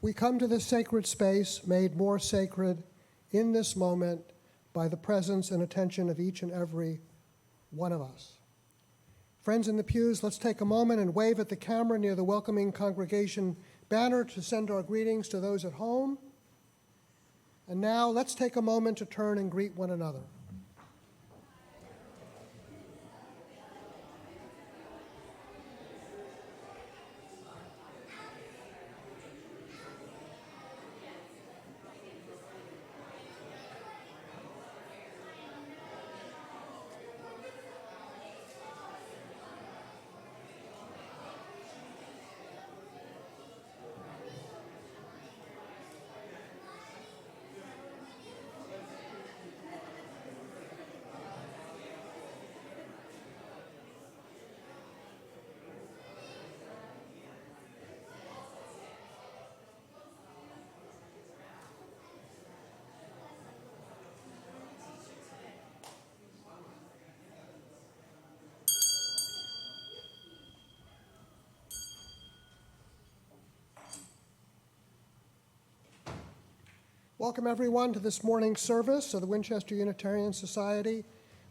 We come to this sacred space made more sacred in this moment by the presence and attention of each and every one of us. Friends in the pews, let's take a moment and wave at the camera near the welcoming congregation banner to send our greetings to those at home. And now let's take a moment to turn and greet one another. Welcome everyone to this morning's service of the Winchester Unitarian Society,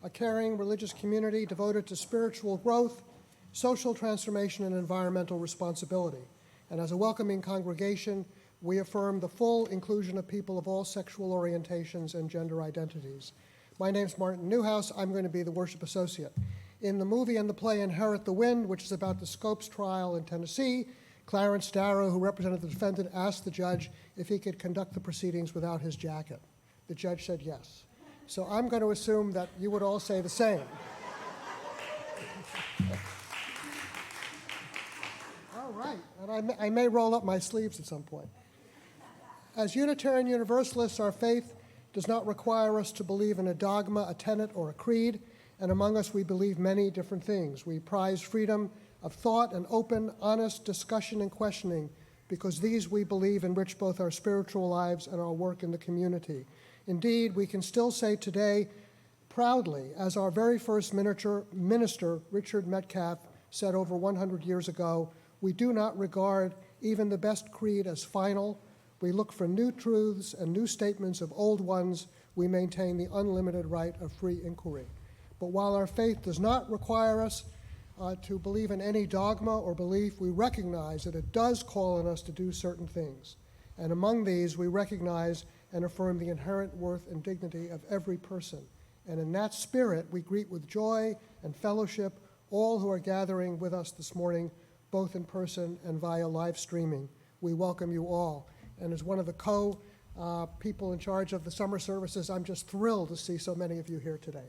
a caring religious community devoted to spiritual growth, social transformation, and environmental responsibility. And as a welcoming congregation, we affirm the full inclusion of people of all sexual orientations and gender identities. My name's Martin Newhouse. I'm going to be the worship associate. In the movie and the play Inherit the Wind, which is about the Scopes trial in Tennessee, Clarence Darrow, who represented the defendant, asked the judge if he could conduct the proceedings without his jacket. The judge said yes. So I'm going to assume that you would all say the same. All right, and I may roll up my sleeves at some point. As Unitarian Universalists, our faith does not require us to believe in a dogma, a tenet, or a creed, and among us we believe many different things. We prize freedom of thought and open, honest discussion and questioning, because these, we believe, enrich both our spiritual lives and our work in the community. Indeed, we can still say today, proudly, as our very first minister, Richard Metcalf, said over 100 years ago, we do not regard even the best creed as final. We look for new truths and new statements of old ones. We maintain the unlimited right of free inquiry. But while our faith does not require us to believe in any dogma or belief, we recognize that it does call on us to do certain things. And among these, we recognize and affirm the inherent worth and dignity of every person. And in that spirit, we greet with joy and fellowship all who are gathering with us this morning, both in person and via live streaming. We welcome you all. And as one of the people in charge of the summer services, I'm just thrilled to see so many of you here today.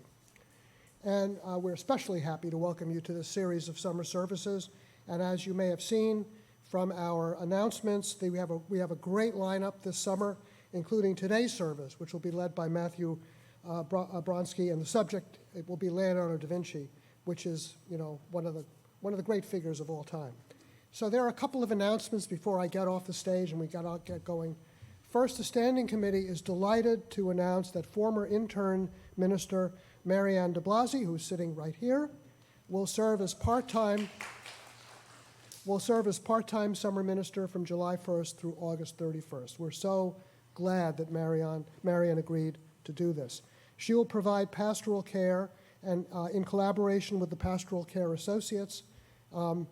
And we're especially happy to welcome you to this series of summer services. And as you may have seen from our announcements, we have a great lineup this summer, including today's service, which will be led by Matthew Bronsky, and the subject it will be Leonardo da Vinci, which is one of the great figures of all time. So there are a couple of announcements before I get off the stage and we get going. First, the Standing Committee is delighted to announce that former intern minister Marianne de Blasi, who's sitting right here, will serve as part-time summer minister from July 1st through August 31st. We're so glad that Marianne agreed to do this. She will provide pastoral care and in collaboration with the Pastoral Care Associates and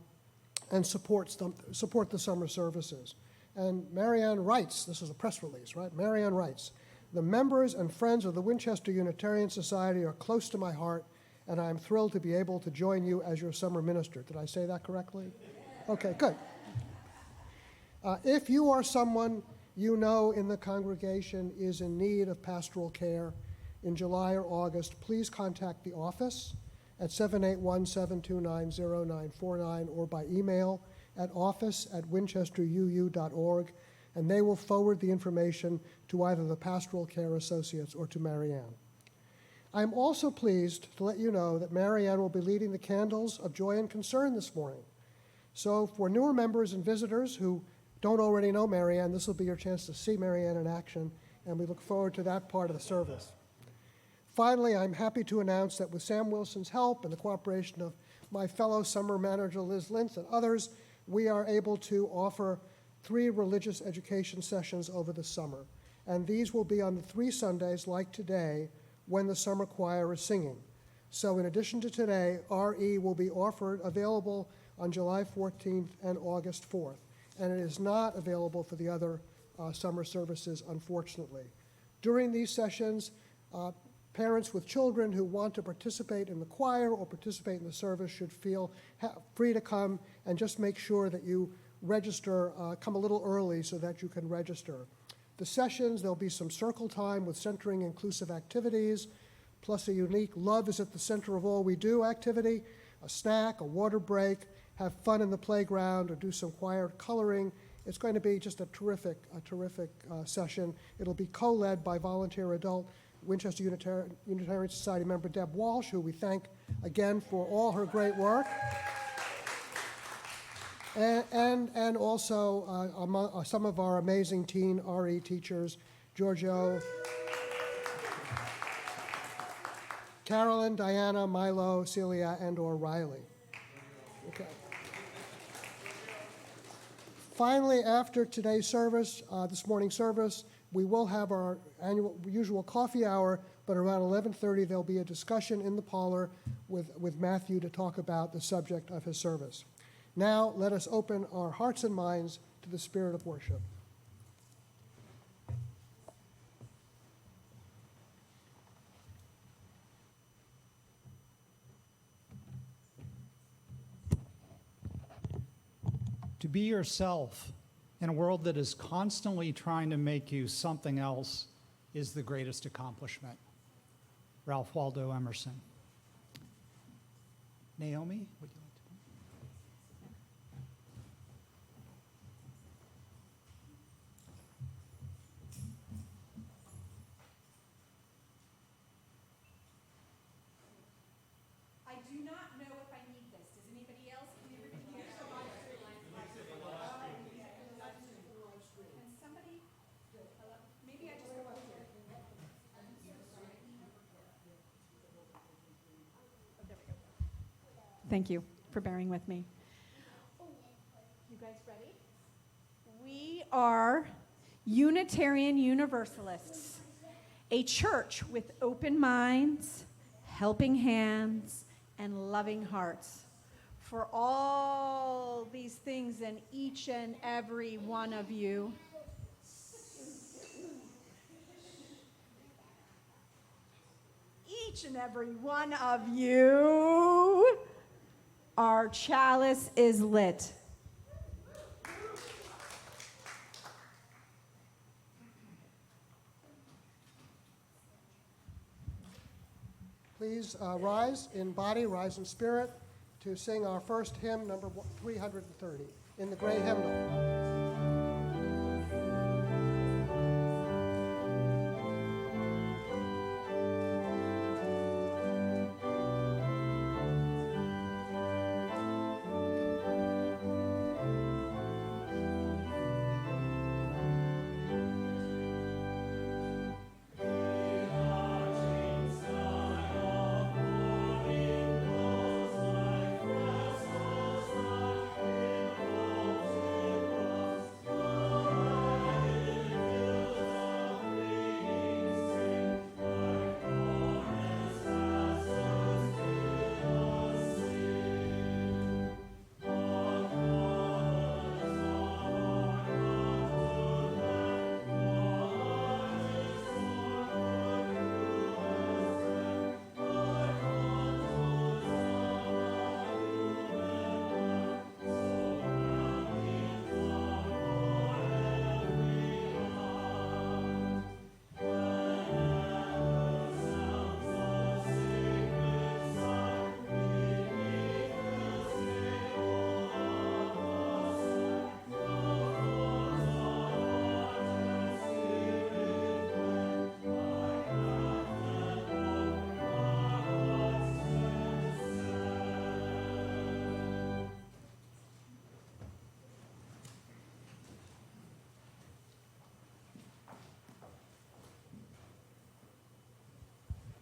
support the summer services. And Marianne writes, this is a press release, right? Marianne writes, the members and friends of the Winchester Unitarian Society are close to my heart, and I'm thrilled to be able to join you as your summer minister. Did I say that correctly? Okay, good. If you are someone you know in the congregation is in need of pastoral care in July or August, please contact the office at 781-729-0949 or by email at office@winchesteruu.org, and they will forward the information to either the Pastoral Care Associates or to Marianne. I'm also pleased to let you know that Marianne will be leading the Candles of Joy and Concern this morning. So for newer members and visitors who don't already know Marianne, this will be your chance to see Marianne in action, and we look forward to that part of the service. Finally, I'm happy to announce that with Sam Wilson's help and the cooperation of my fellow summer manager Liz Lintz and others, we are able to offer 3 religious education sessions over the summer. And these will be on the 3 Sundays, like today, when the summer choir is singing. So in addition to today, RE will be available on July 14th and August 4th. And it is not available for the other summer services, unfortunately. During these sessions, parents with children who want to participate in the choir or participate in the service should feel free to come, and just make sure that you register, come a little early so that you can register. The sessions, there'll be some circle time with centering inclusive activities, plus a unique Love is at the Center of All We Do activity, a snack, a water break, have fun in the playground, or do some choir coloring. It's going to be just a terrific session. It'll be co-led by volunteer adult Winchester Unitarian Society member Deb Walsh, who we thank again for all her great work. And also among some of our amazing teen RE teachers, Giorgio, Carolyn, Diana, Milo, Celia, and/or Riley. Okay. Finally, after today's service, this morning's service, we will have our usual coffee hour, but around 11:30 there'll be a discussion in the parlor with Matthew to talk about the subject of his service. Now, let us open our hearts and minds to the spirit of worship. To be yourself in a world that is constantly trying to make you something else is the greatest accomplishment. Ralph Waldo Emerson. Naomi, would you like to? I do not know if I need this. Does anybody else? Can everybody hear? Can somebody? Hello? Maybe I just go over here. Oh, there we go. Thank you for bearing with me. You guys ready? We are Unitarian Universalists, a church with open minds, helping hands, and loving hearts. For all these things and each and every one of you, each and every one of you, our chalice is lit. Please rise in body, rise in spirit, to sing our first hymn, number 330, in the gray hymnal.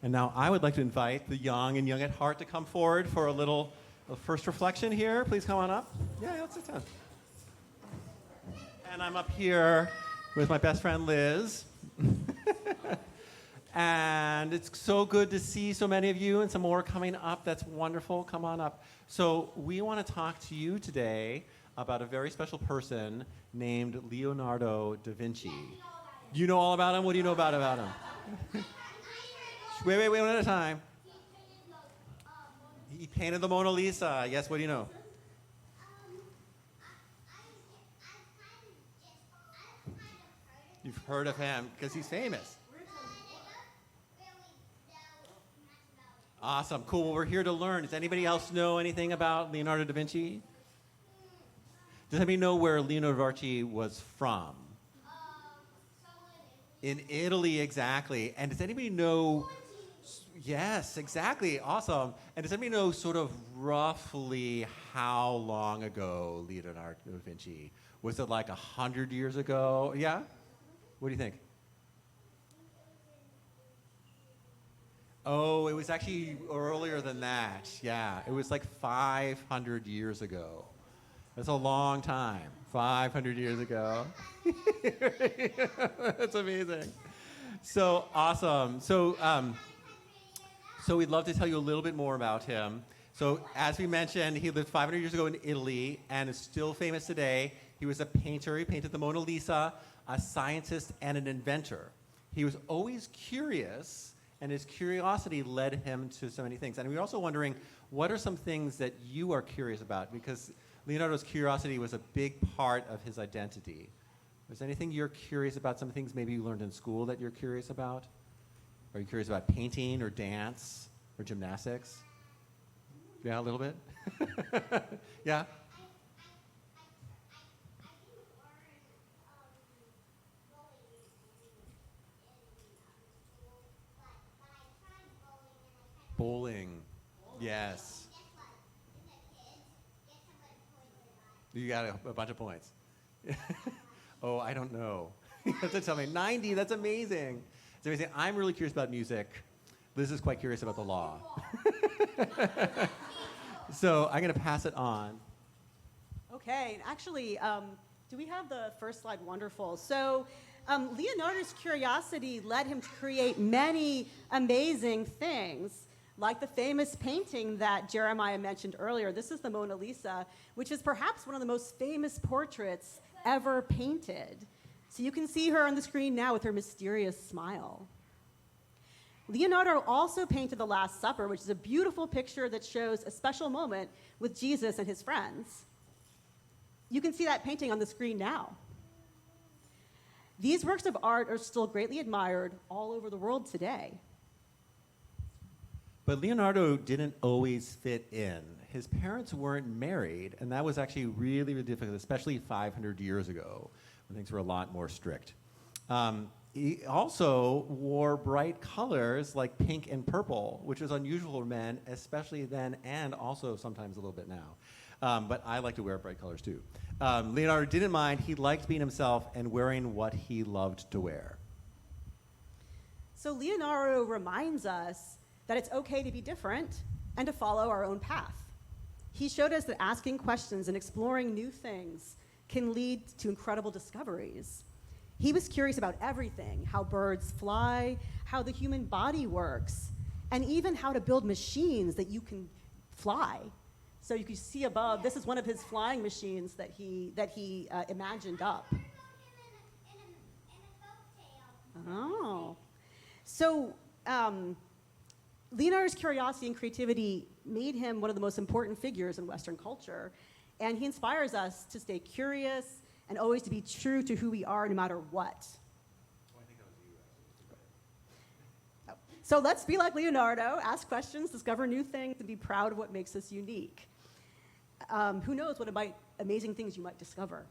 And now I would like to invite the young and young at heart to come forward for a first reflection here. Please come on up. Yeah, let's sit down. And I'm up here with my best friend Liz. And it's so good to see so many of you and some more coming up. That's wonderful. Come on up. So we want to talk to you today about a very special person named Leonardo da Vinci. You know all about him? What do you know about him? Wait, one at a time. He painted the Mona Lisa. Yes, what do you know? You've heard of him because he's famous. Awesome, cool. Well, we're here to learn. Does anybody else know anything about Leonardo da Vinci? Does anybody know where Leonardo da Vinci was from? In Italy, exactly. And does anybody know? Yes, exactly. Awesome. And does anybody know sort of roughly how long ago Leonardo da Vinci? Was it like 100 years ago? Yeah? What do you think? Oh, it was actually earlier than that. Yeah, it was like 500 years ago. That's a long time. 500 years ago. That's amazing. So awesome. So we'd love to tell you a little bit more about him. So as we mentioned, he lived 500 years ago in Italy and is still famous today. He was a painter. He painted the Mona Lisa, a scientist, and an inventor. He was always curious, and his curiosity led him to so many things. And we're also wondering, what are some things that you are curious about? Because Leonardo's curiosity was a big part of his identity. Is there anything you're curious about, some things maybe you learned in school that you're curious about? Are you curious about painting or dance or gymnastics? Yeah, a little bit? Yeah? Bowling. Yes. You got a bunch of points. Oh, I don't know. You have to tell me. 90, that's amazing. It's amazing. I'm really curious about music. Liz is quite curious about the law. So I'm going to pass it on. Okay, actually, do we have the first slide? Wonderful. So Leonardo's curiosity led him to create many amazing things, like the famous painting that Jeremiah mentioned earlier. This is the Mona Lisa, which is perhaps one of the most famous portraits ever painted. So you can see her on the screen now with her mysterious smile. Leonardo also painted The Last Supper, which is a beautiful picture that shows a special moment with Jesus and his friends. You can see that painting on the screen now. These works of art are still greatly admired all over the world today. But Leonardo didn't always fit in. His parents weren't married, and that was actually really, really difficult, especially 500 years ago, when things were a lot more strict. He also wore bright colors like pink and purple, which was unusual for men, especially then and also sometimes a little bit now. But I like to wear bright colors too. Leonardo didn't mind. He liked being himself and wearing what he loved to wear. So Leonardo reminds us that it's okay to be different and to follow our own path. He showed us that asking questions and exploring new things can lead to incredible discoveries. He was curious about everything: how birds fly, how the human body works, and even how to build machines that you can fly. So you can see above, this is one of his flying machines that he imagined up. Oh. So Leonardo's curiosity and creativity made him one of the most important figures in Western culture, and he inspires us to stay curious and always to be true to who we are no matter what. So let's be like Leonardo, ask questions, discover new things, and be proud of what makes us unique. Who knows what amazing things you might discover.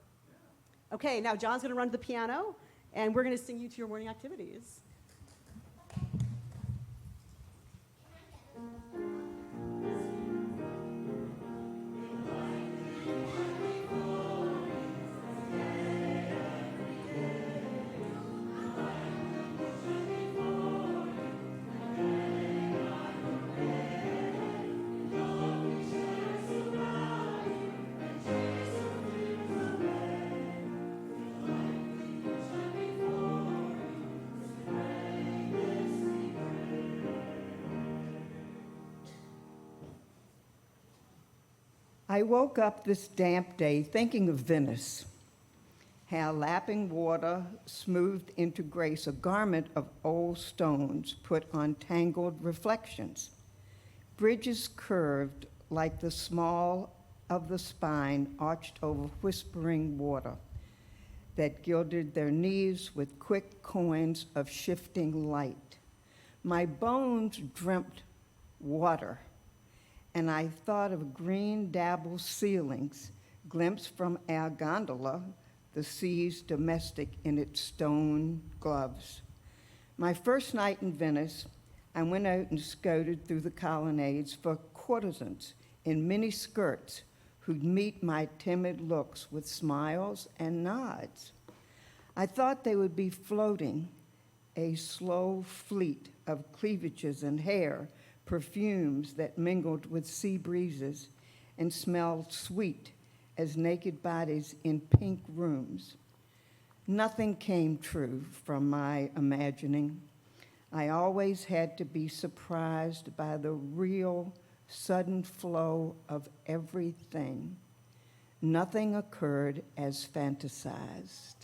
Okay, now John's going to run to the piano, and we're going to sing you to your morning activities. I woke up this damp day thinking of Venice, how lapping water smoothed into grace a garment of old stones put on tangled reflections. Bridges curved like the small of the spine arched over whispering water that gilded their knees with quick coins of shifting light. My bones dreamt water, and I thought of green dabbled ceilings glimpsed from our gondola, the sea's domestic in its stone gloves. My first night in Venice, I went out and scouted through the colonnades for courtesans in mini skirts who'd meet my timid looks with smiles and nods. I thought they would be floating, a slow fleet of cleavages and hair, perfumes that mingled with sea breezes and smelled sweet as naked bodies in pink rooms. Nothing came true from my imagining. I always had to be surprised by the real, sudden flow of everything. Nothing occurred as fantasized.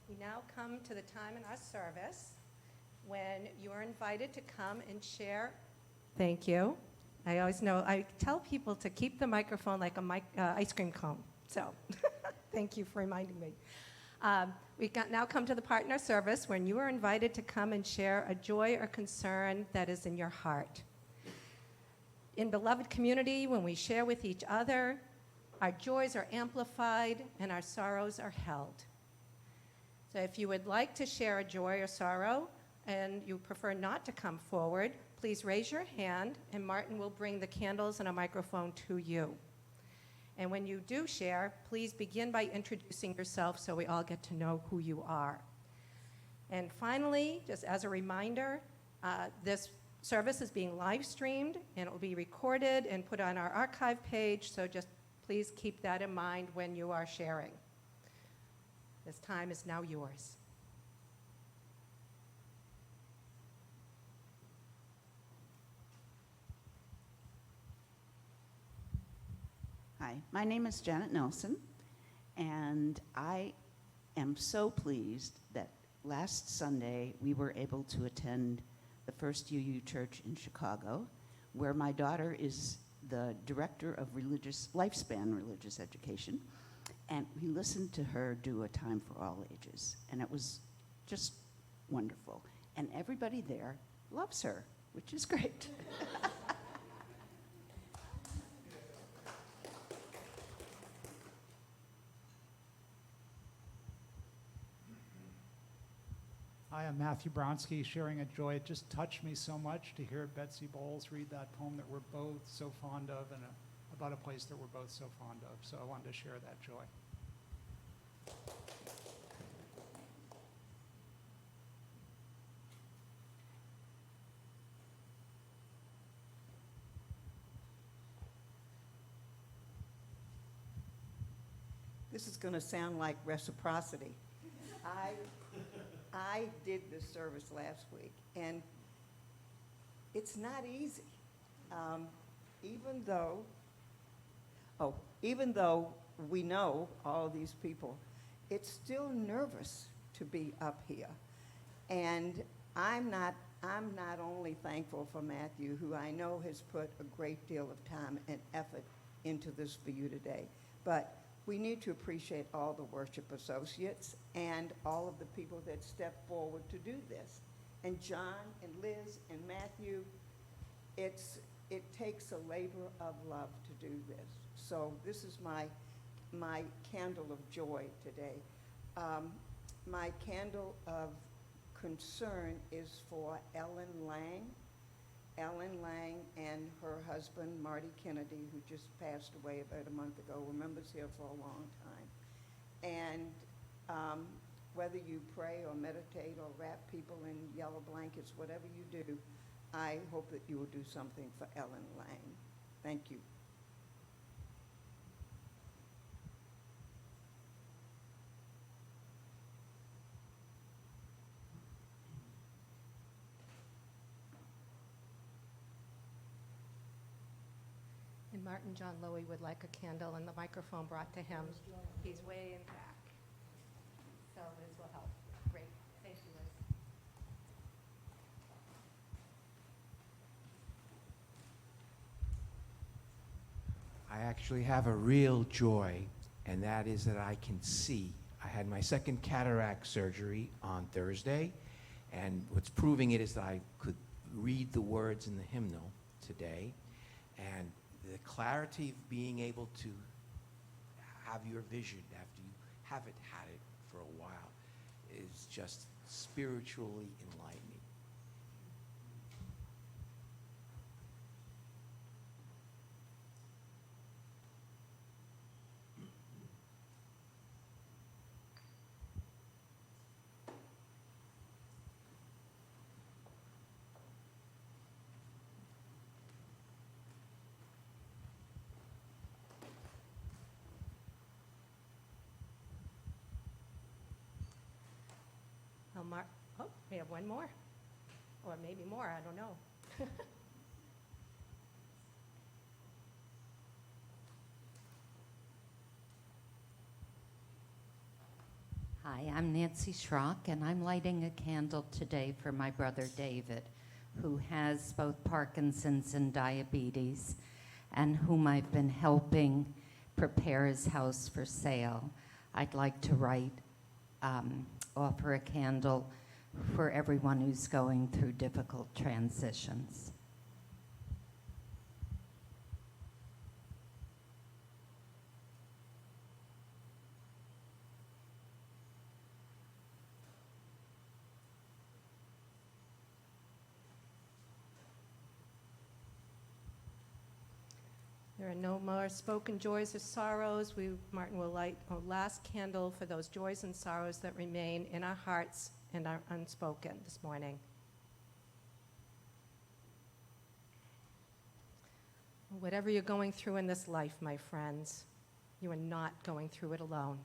We now come to the time in our service when you are invited to come and share. Thank you. I always know, I tell people to keep the microphone like a ice cream cone. So thank you for reminding me. Now come to the part in our service when you are invited to come and share a joy or concern that is in your heart. In beloved community, when we share with each other, our joys are amplified and our sorrows are held. So if you would like to share a joy or sorrow and you prefer not to come forward, please raise your hand and Martin will bring the candles and a microphone to you. And when you do share, please begin by introducing yourself so we all get to know who you are. And finally, just as a reminder, this service is being live streamed and it will be recorded and put on our archive page, so just please keep that in mind when you are sharing. This time is now yours. Hi, my name is Janet Nelson, and I am so pleased that last Sunday we were able to attend the First UU Church in Chicago, where my daughter is the director of Lifespan Religious Education, and we listened to her do A Time for All Ages, and it was just wonderful. And everybody there loves her, which is great. I am Matthew Bronsky, sharing a joy. It just touched me so much to hear Betsy Bowles read that poem that we're both so fond of and about a place that we're both so fond of. So I wanted to share that joy. This is going to sound like reciprocity. I did this service last week, and it's not easy. Even though we know all these people, it's still nervous to be up here. And I'm not only thankful for Matthew, who I know has put a great deal of time and effort into this for you today, but we need to appreciate all the worship associates and all of the people that step forward to do this. And John and Liz and Matthew, it takes a labor of love to do this. So this is my candle of joy today. My candle of concern is for Ellen Lang. Ellen Lang and her husband, Marty Kennedy, who just passed away about a month ago, were members here for a long time. And whether you pray or meditate or wrap people in yellow blankets, whatever you do, I hope that you will do something for Ellen Lang. Thank you. And Martin John Lowy would like a candle and the microphone brought to him. He's way in back. So Liz will help. Great. Thank you, Liz. I actually have a real joy, and that is that I can see. I had my second cataract surgery on Thursday, and what's proving it is that I could read the words in the hymnal today, and the clarity of being able to have your vision after you haven't had it for a while is just spiritually enlightening. Oh, we have one more. Or maybe more, I don't know. Hi, I'm Nancy Schrock, and I'm lighting a candle today for my brother David, who has both Parkinson's and diabetes, and whom I've been helping prepare his house for sale. I'd like to offer a candle for everyone who's going through difficult transitions. There are no more spoken joys or sorrows. Martin will light a last candle for those joys and sorrows that remain in our hearts and are unspoken this morning. Whatever you're going through in this life, my friends, you are not going through it alone.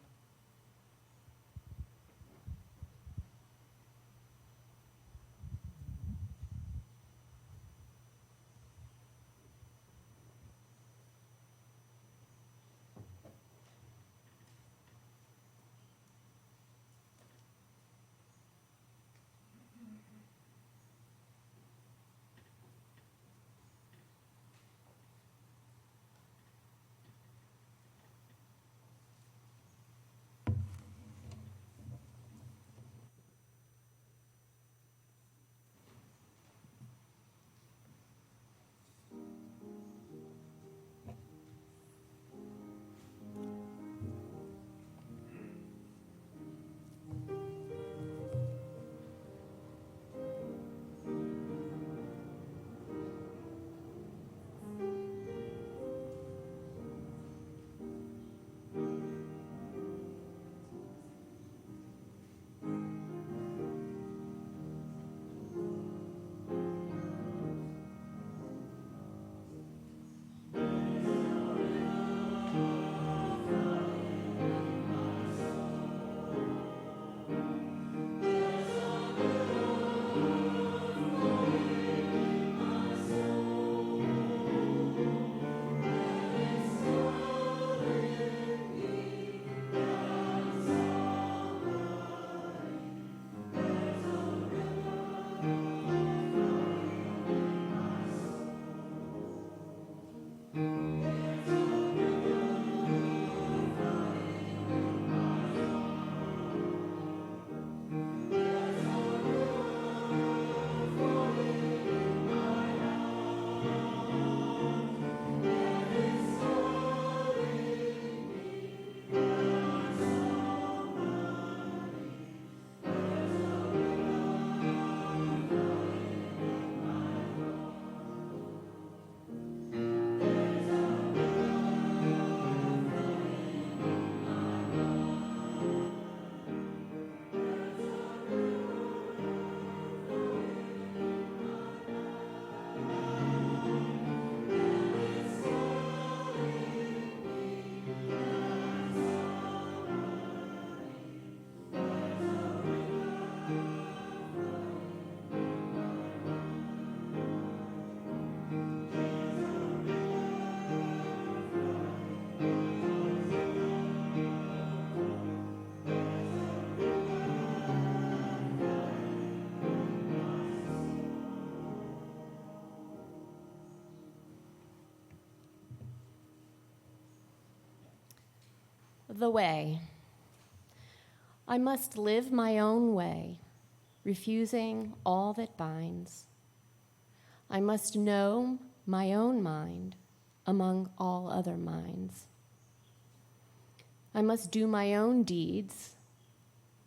The way. I must live my own way, refusing all that binds. I must know my own mind among all other minds. I must do my own deeds,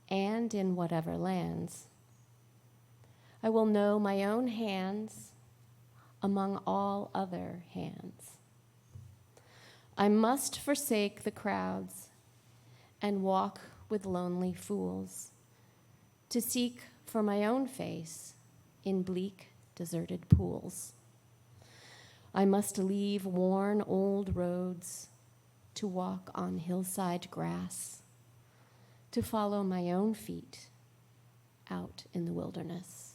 and in whatever lands. I will know my own hands among all other hands. I must forsake the crowds and walk with lonely fools, to seek for my own face in bleak, deserted pools. I must leave worn old roads to walk on hillside grass, to follow my own feet out in the wilderness.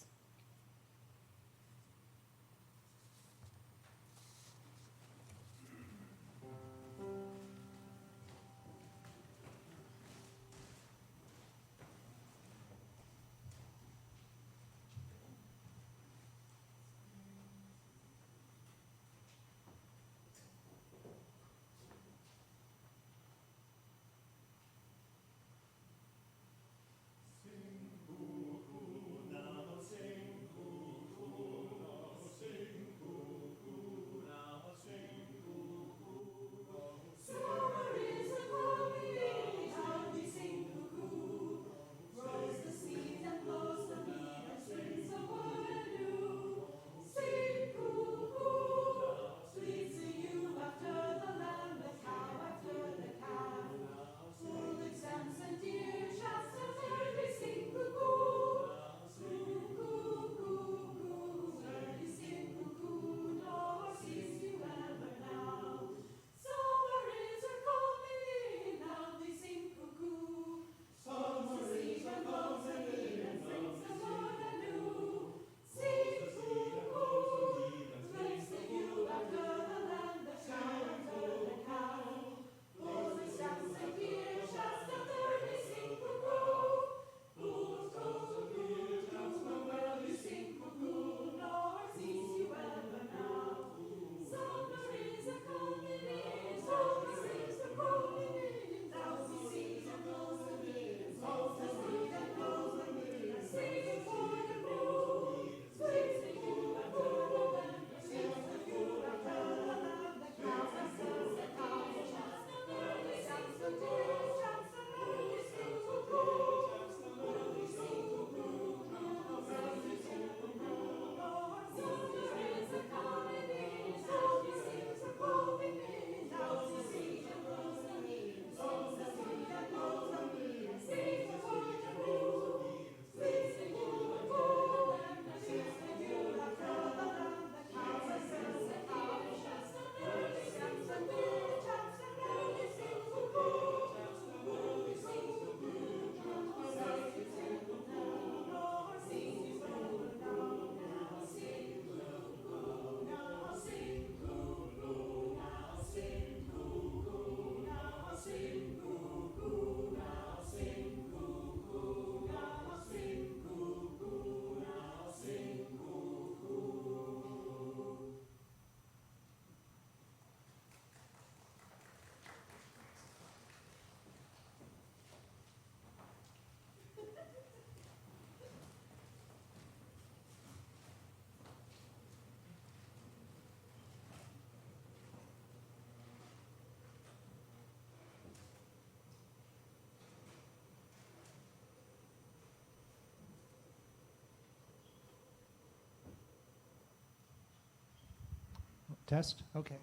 Test? Okay.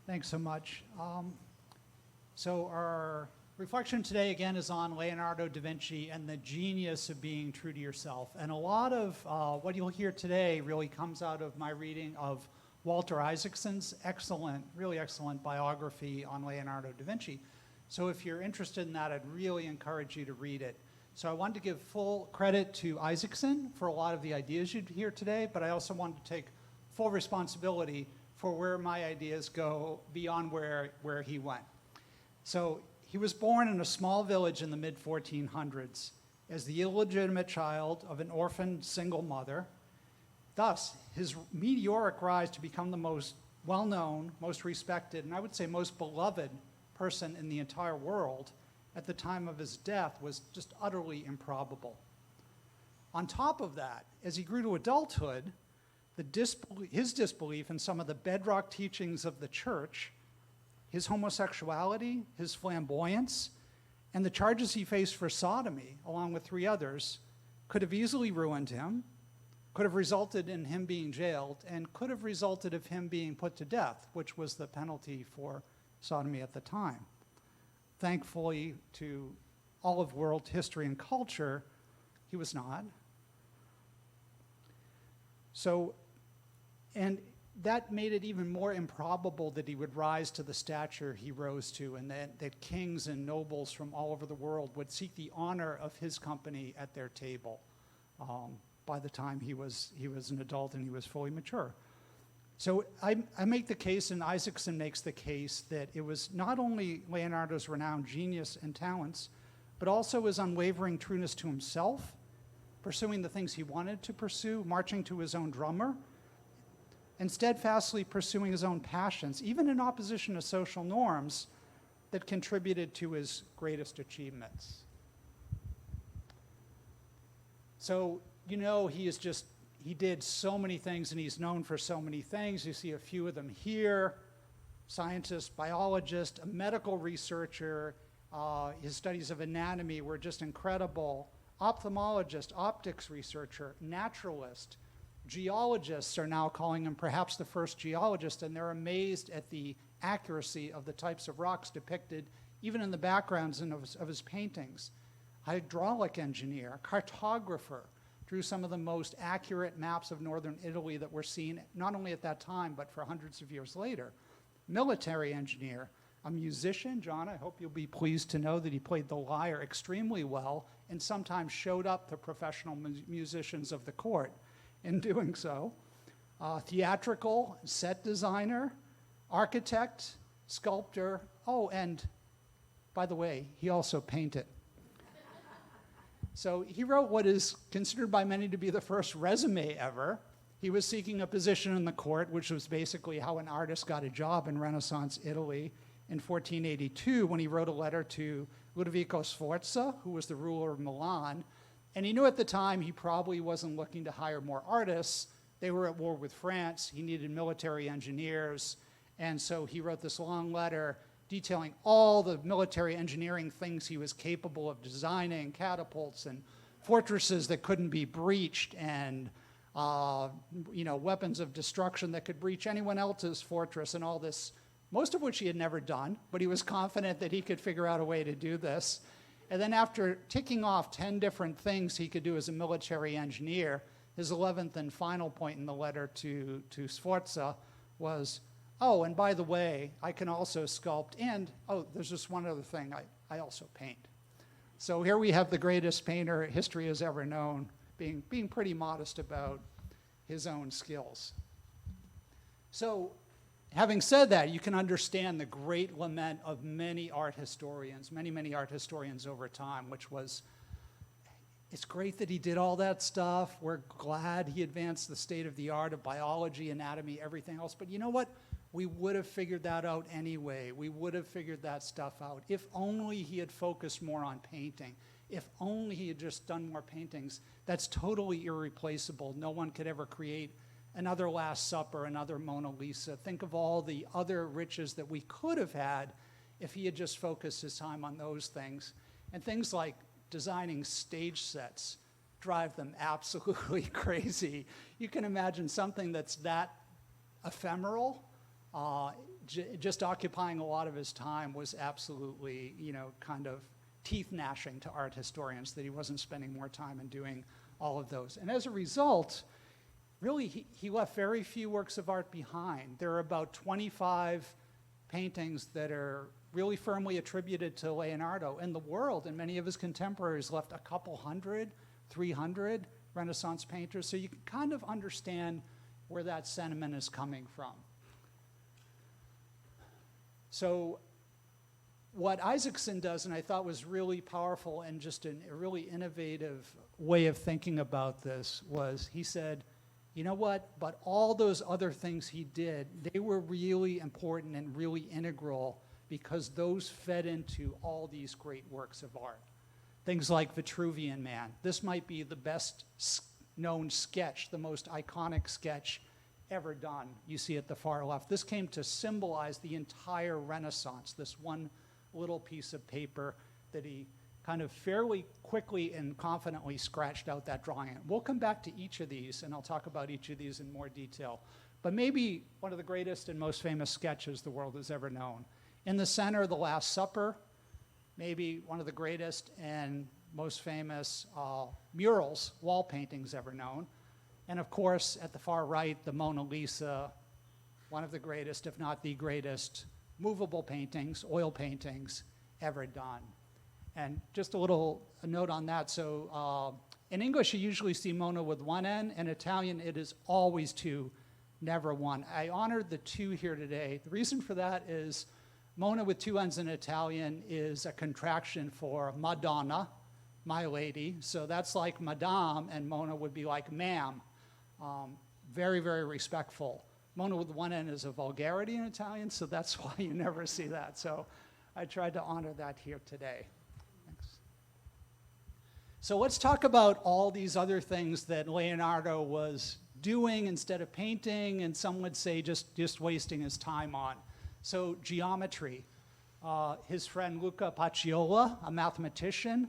Thanks so much. So our reflection today, again, is on Leonardo da Vinci and the genius of being true to yourself. And a lot of what you'll hear today really comes out of my reading of Walter Isaacson's excellent, really excellent biography on Leonardo da Vinci. So if you're interested in that, I'd really encourage you to read it. So I wanted to give full credit to Isaacson for a lot of the ideas you'd hear today, but I also wanted to take full responsibility for where my ideas go beyond where he went. So he was born in a small village in the mid-1400s as the illegitimate child of an orphaned single mother. Thus, his meteoric rise to become the most well-known, most respected, and I would say most beloved person in the entire world at the time of his death was just utterly improbable. On top of that, as he grew to adulthood, his disbelief in some of the bedrock teachings of the church, his homosexuality, his flamboyance, and the charges he faced for sodomy, along with 3 others, could have easily ruined him, could have resulted in him being jailed, and could have resulted in him being put to death, which was the penalty for sodomy at the time. Thankfully, to all of world history and culture, he was not. So, and that made it even more improbable that he would rise to the stature he rose to, and that kings and nobles from all over the world would seek the honor of his company at their table by the time he was an adult and he was fully mature. So I make the case, and Isaacson makes the case, that it was not only Leonardo's renowned genius and talents, but also his unwavering trueness to himself, pursuing the things he wanted to pursue, marching to his own drummer, and steadfastly pursuing his own passions, even in opposition to social norms, that contributed to his greatest achievements. So, you know, he did so many things, and he's known for so many things. You see a few of them here: scientist, biologist, a medical researcher. His studies of anatomy were just incredible. Ophthalmologist, optics researcher, naturalist. Geologists are now calling him perhaps the first geologist, and they're amazed at the accuracy of the types of rocks depicted, even in the backgrounds of his paintings. Hydraulic engineer, cartographer, drew some of the most accurate maps of northern Italy that were seen not only at that time, but for hundreds of years later. Military engineer, a musician. John, I hope you'll be pleased to know that he played the lyre extremely well and sometimes showed up the professional musicians of the court in doing so. Theatrical, set designer, architect, sculptor. Oh, and by the way, he also painted. So he wrote what is considered by many to be the first resume ever. He was seeking a position in the court, which was basically how an artist got a job in Renaissance Italy in 1482, when he wrote a letter to Ludovico Sforza, who was the ruler of Milan. And he knew at the time he probably wasn't looking to hire more artists. They were at war with France. He needed military engineers. And so he wrote this long letter detailing all the military engineering things he was capable of designing: catapults and fortresses that couldn't be breached, and weapons of destruction that could breach anyone else's fortress, and all this, most of which he had never done, but he was confident that he could figure out a way to do this. And then after ticking off 10 different things he could do as a military engineer, his 11th and final point in the letter to Sforza was, oh, and by the way, I can also sculpt, and, oh, there's just one other thing, I also paint. So here we have the greatest painter history has ever known, being pretty modest about his own skills. So, having said that, you can understand the great lament of many art historians over time, which was, it's great that he did all that stuff. We're glad he advanced the state of the art of biology, anatomy, everything else. But you know what? We would have figured that out anyway. We would have figured that stuff out. If only he had focused more on painting. If only he had just done more paintings. That's totally irreplaceable. No one could ever create another Last Supper, another Mona Lisa. Think of all the other riches that we could have had if he had just focused his time on those things. And things like designing stage sets drive them absolutely crazy. You can imagine something that's that ephemeral, just occupying a lot of his time was absolutely, kind of teeth gnashing to art historians that he wasn't spending more time in doing all of those. And as a result, really, he left very few works of art behind. There are about 25 paintings that are really firmly attributed to Leonardo, and the world and many of his contemporaries left a couple hundred, 300 Renaissance painters. So you can kind of understand where that sentiment is coming from. So what Isaacson does, and I thought was really powerful and just a really innovative way of thinking about this, was he said, you know what, but all those other things he did, they were really important and really integral because those fed into all these great works of art. Things like Vitruvian Man. This might be the best known sketch, the most iconic sketch ever done. You see at the far left. This came to symbolize the entire Renaissance, this one little piece of paper that he kind of fairly quickly and confidently scratched out that drawing. And we'll come back to each of these, and I'll talk about each of these in more detail. But maybe one of the greatest and most famous sketches the world has ever known. In the center, The Last Supper, maybe one of the greatest and most famous murals, wall paintings ever known. And of course, at the far right, the Mona Lisa, one of the greatest, if not the greatest, movable paintings, oil paintings ever done. And just a note on that. So in English, you usually see Mona with one N. In Italian, it is always two, never one. I honored the two here today. The reason for that is Mona with two N's in Italian is a contraction for Madonna, my lady. So that's like Madame, and Mona would be like ma'am. Very, very respectful. Mona with one N is a vulgarity in Italian, so that's why you never see that. So I tried to honor that here today. Thanks. So let's talk about all these other things that Leonardo was doing instead of painting, and some would say just wasting his time on. So geometry. His friend Luca Paciolo, a mathematician,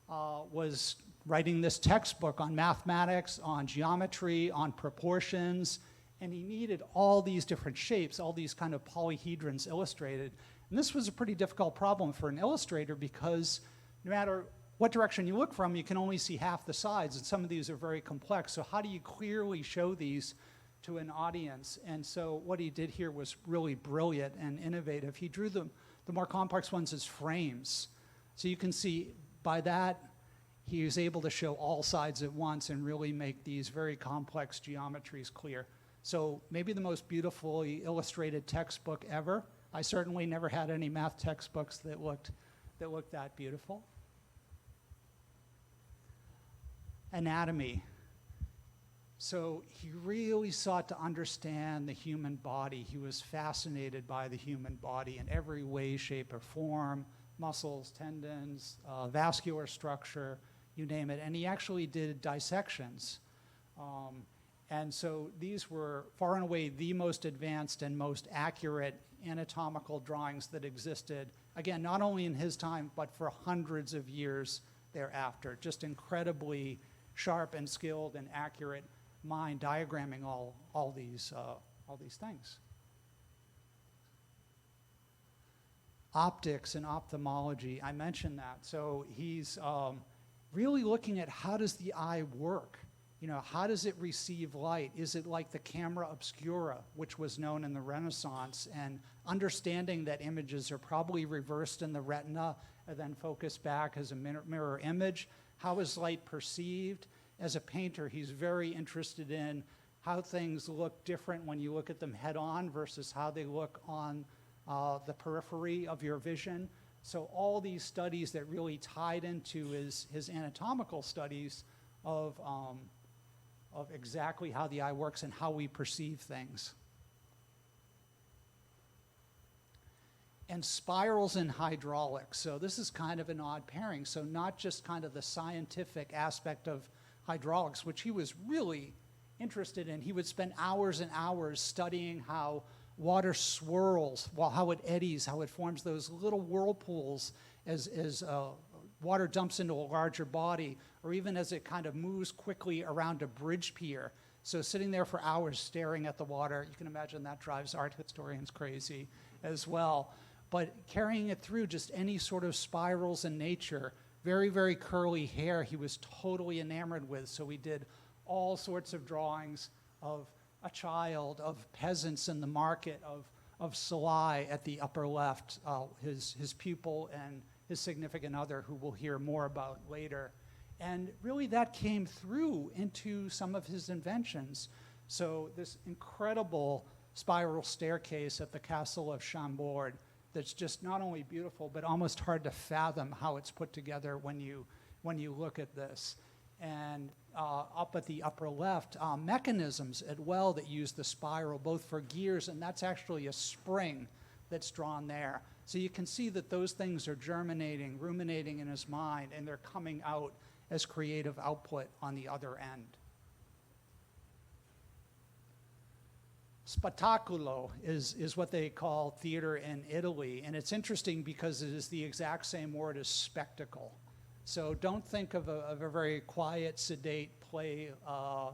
was writing this textbook on mathematics, on geometry, on proportions, and he needed all these different shapes, all these kind of polyhedrons illustrated. And this was a pretty difficult problem for an illustrator because no matter what direction you look from, you can only see half the sides, and some of these are very complex. So how do you clearly show these to an audience? And so what he did here was really brilliant and innovative. He drew the more complex ones as frames. So you can see by that, he was able to show all sides at once and really make these very complex geometries clear. So maybe the most beautifully illustrated textbook ever. I certainly never had any math textbooks that looked that beautiful. Anatomy. So he really sought to understand the human body. He was fascinated by the human body in every way, shape, or form, muscles, tendons, vascular structure, you name it. And he actually did dissections. And so these were far and away the most advanced and most accurate anatomical drawings that existed, again, not only in his time, but for hundreds of years thereafter. Just incredibly sharp and skilled and accurate mind diagramming all these things. Optics and ophthalmology, I mentioned that. So he's really looking at how does the eye work? You know, how does it receive light? Is it like the camera obscura, which was known in the Renaissance, and understanding that images are probably reversed in the retina and then focused back as a mirror image? How is light perceived? As a painter, he's very interested in how things look different when you look at them head on versus how they look on the periphery of your vision. So all these studies that really tied into his anatomical studies of exactly how the eye works and how we perceive things. And spirals and hydraulics. So this is kind of an odd pairing. So not just kind of the scientific aspect of hydraulics, which he was really interested in. He would spend hours and hours studying how water swirls, how it eddies, how it forms those little whirlpools as water dumps into a larger body, or even as it kind of moves quickly around a bridge pier. So sitting there for hours staring at the water, you can imagine that drives art historians crazy as well. But carrying it through just any sort of spirals in nature, very, very curly hair he was totally enamored with. So we did all sorts of drawings of a child, of peasants in the market, of Salai at the upper left, his pupil and his significant other, who we'll hear more about later. And really that came through into some of his inventions. So this incredible spiral staircase at the Castle of Chambord that's just not only beautiful, but almost hard to fathom how it's put together when you look at this. And up at the upper left, mechanisms as well that use the spiral, both for gears, and that's actually a spring that's drawn there. So you can see that those things are germinating, ruminating in his mind, and they're coming out as creative output on the other end. Spettacolo is what they call theater in Italy, and it's interesting because it is the exact same word as spectacle. So don't think of a very quiet, sedate play.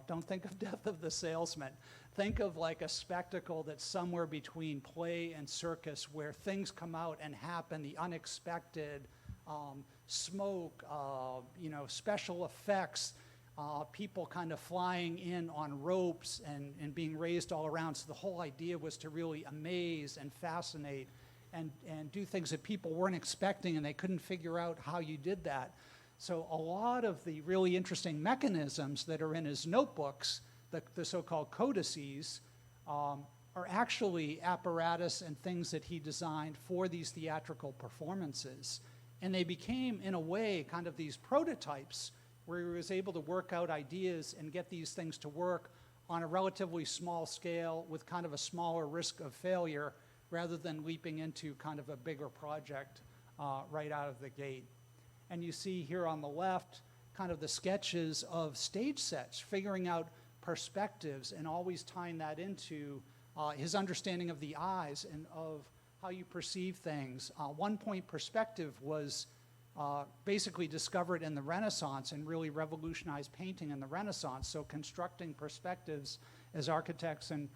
Don't think of Death of the Salesman. Think of like a spectacle that's somewhere between play and circus, where things come out and happen, the unexpected, smoke, special effects, people kind of flying in on ropes and being raised all around. So the whole idea was to really amaze and fascinate and do things that people weren't expecting, and they couldn't figure out how you did that. So a lot of the really interesting mechanisms that are in his notebooks, the so-called codices, are actually apparatus and things that he designed for these theatrical performances. And they became, in a way, kind of these prototypes where he was able to work out ideas and get these things to work on a relatively small scale with kind of a smaller risk of failure, rather than leaping into kind of a bigger project right out of the gate. And you see here on the left kind of the sketches of stage sets, figuring out perspectives and always tying that into his understanding of the eyes and of how you perceive things. One-point perspective was basically discovered in the Renaissance and really revolutionized painting in the Renaissance. So constructing perspectives as architects and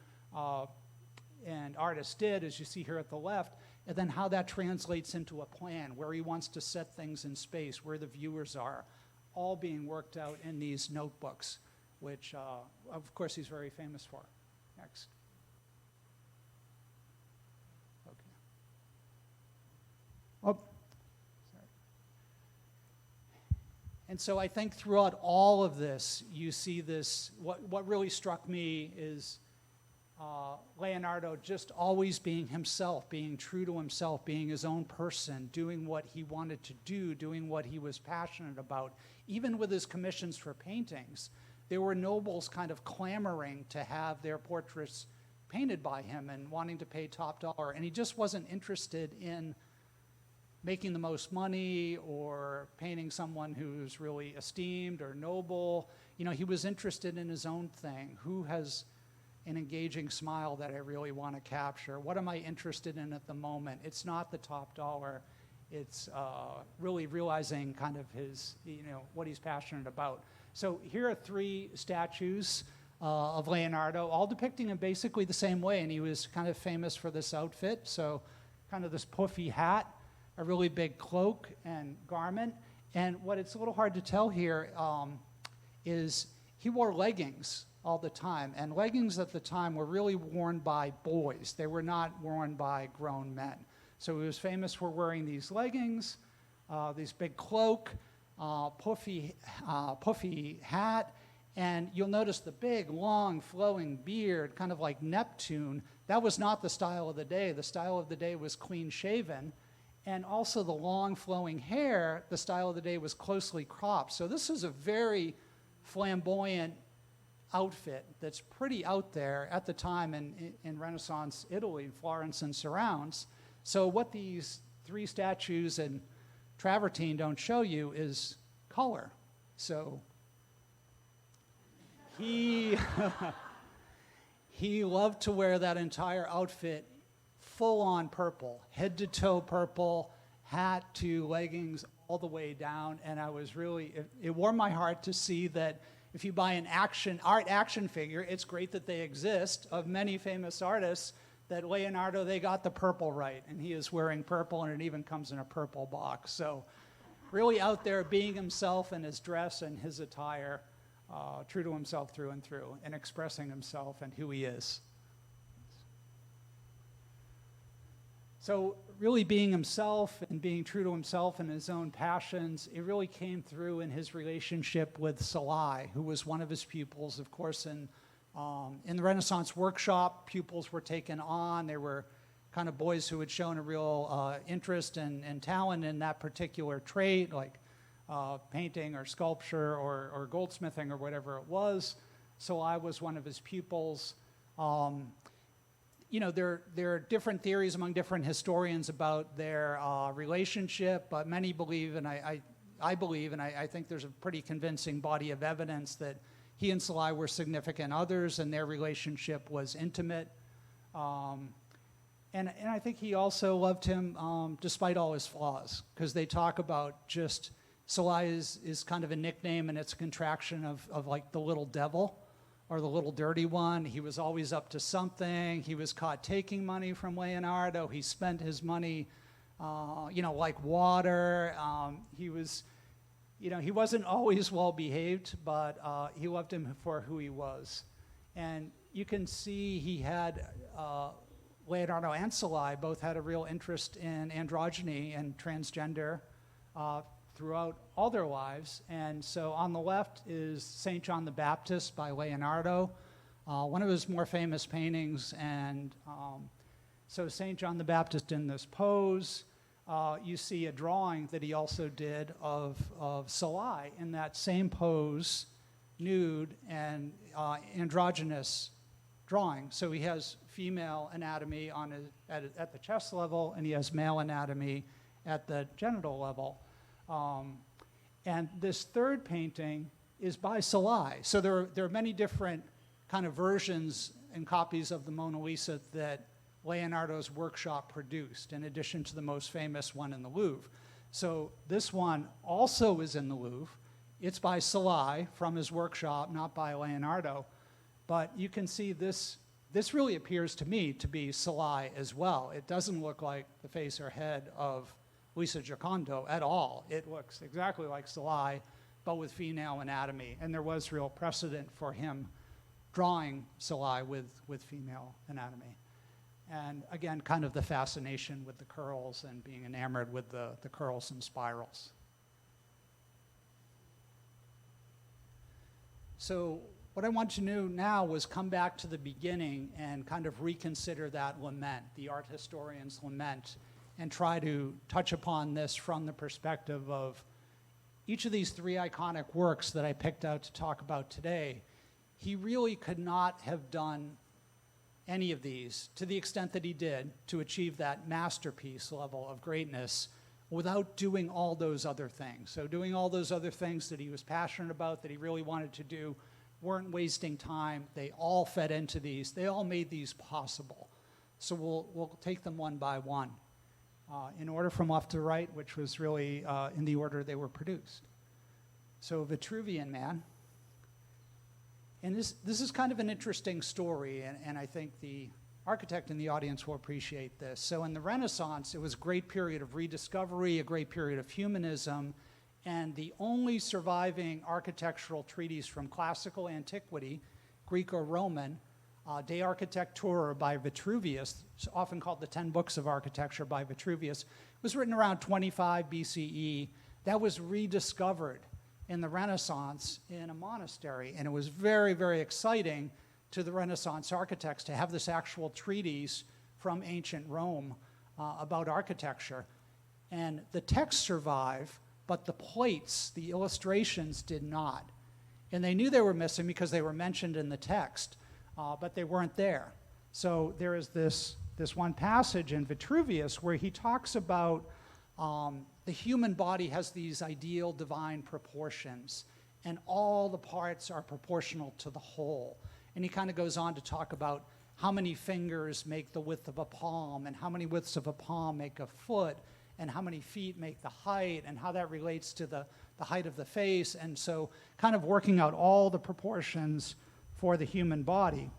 artists did, as you see here at the left, and then how that translates into a plan, where he wants to set things in space, where the viewers are, all being worked out in these notebooks, which, of course, he's very famous for. Next. Okay. Oh, sorry. And so I think throughout all of this, you see this, what really struck me is Leonardo just always being himself, being true to himself, being his own person, doing what he wanted to do, doing what he was passionate about. Even with his commissions for paintings, there were nobles kind of clamoring to have their portraits painted by him and wanting to pay top dollar. And he just wasn't interested in making the most money or painting someone who's really esteemed or noble. He was interested in his own thing. Who has an engaging smile that I really want to capture? What am I interested in at the moment? It's not the top dollar. It's really realizing kind of his, what he's passionate about. So here are 3 statues of Leonardo, all depicting him basically the same way, and he was kind of famous for this outfit. So kind of this puffy hat, a really big cloak and garment. And what it's a little hard to tell here is he wore leggings all the time. And leggings at the time were really worn by boys. They were not worn by grown men. So he was famous for wearing these leggings, this big cloak, puffy hat, and you'll notice the big, long, flowing beard, kind of like Neptune. That was not the style of the day. The style of the day was clean-shaven. And also the long, flowing hair, the style of the day was closely cropped. So this is a very flamboyant outfit that's pretty out there at the time in Renaissance Italy, Florence and surrounds. So what these 3 statues and travertine don't show you is color. So he loved to wear that entire outfit full-on purple, head to toe purple, hat to leggings all the way down. And I was really, it warmed my heart to see that if you buy an art action figure, it's great that they exist, of many famous artists, that Leonardo, they got the purple right, and he is wearing purple, and it even comes in a purple box. So really out there being himself in his dress and his attire, true to himself through and through, and expressing himself and who he is. So really being himself and being true to himself and his own passions, it really came through in his relationship with Salai, who was one of his pupils. Of course, in the Renaissance workshop, pupils were taken on. They were kind of boys who had shown a real interest and talent in that particular trait, like painting or sculpture or goldsmithing or whatever it was. Salai was one of his pupils. there are different theories among different historians about their relationship, but many believe, and I believe, and I think there's a pretty convincing body of evidence that he and Salai were significant others, and their relationship was intimate. And I think he also loved him despite all his flaws, because they talk about just, Salai is kind of a nickname, and it's a contraction of like the little devil, or the little dirty one. He was always up to something. He was caught taking money from Leonardo. He spent his money, like water. He wasn't always well behaved, but he loved him for who he was. And you can see he had, Leonardo and Salai both had a real interest in androgyny and transgender throughout all their lives. And so on the left is St. John the Baptist by Leonardo, one of his more famous paintings. And so St. John the Baptist in this pose. You see a drawing that he also did of Salai in that same pose, nude and androgynous drawing. So he has female anatomy at the chest level, and he has male anatomy at the genital level. And this third painting is by Salai. So there are many different kind of versions and copies of the Mona Lisa that Leonardo's workshop produced, in addition to the most famous one in the Louvre. So this one also is in the Louvre. It's by Salai from his workshop, not by Leonardo. But you can see this really appears to me to be Salai as well. It doesn't look like the face or head of Luisa Giocondo at all. It looks exactly like Salai, but with female anatomy. And there was real precedent for him drawing Salai with female anatomy. And again, kind of the fascination with the curls and being enamored with the curls and spirals. So what I want to do now was come back to the beginning and kind of reconsider that lament, the art historian's lament, and try to touch upon this from the perspective of each of these three iconic works that I picked out to talk about today. He really could not have done any of these to the extent that he did to achieve that masterpiece level of greatness without doing all those other things. So doing all those other things that he was passionate about, that he really wanted to do, weren't wasting time. They all fed into these. They all made these possible. So we'll take them one by one, in order from left to right, which was really in the order they were produced. So Vitruvian Man. And this is kind of an interesting story, and I think the architect in the audience will appreciate this. So in the Renaissance, it was a great period of rediscovery, a great period of humanism, and the only surviving architectural treatise from classical antiquity, Greek or Roman, De Architectura by Vitruvius, often called the 10 Books of Architecture by Vitruvius, was written around 25 BCE. That was rediscovered in the Renaissance in a monastery, and it was very, very exciting to the Renaissance architects to have this actual treatise from ancient Rome about architecture. And the texts survive, but the plates, the illustrations, did not. And they knew they were missing because they were mentioned in the text, but they weren't there. So there is this one passage in Vitruvius where he talks about the human body has these ideal divine proportions, and all the parts are proportional to the whole. And he kind of goes on to talk about how many fingers make the width of a palm, and how many widths of a palm make a foot, and how many feet make the height, and how that relates to the height of the face. And so kind of working out all the proportions for the human body.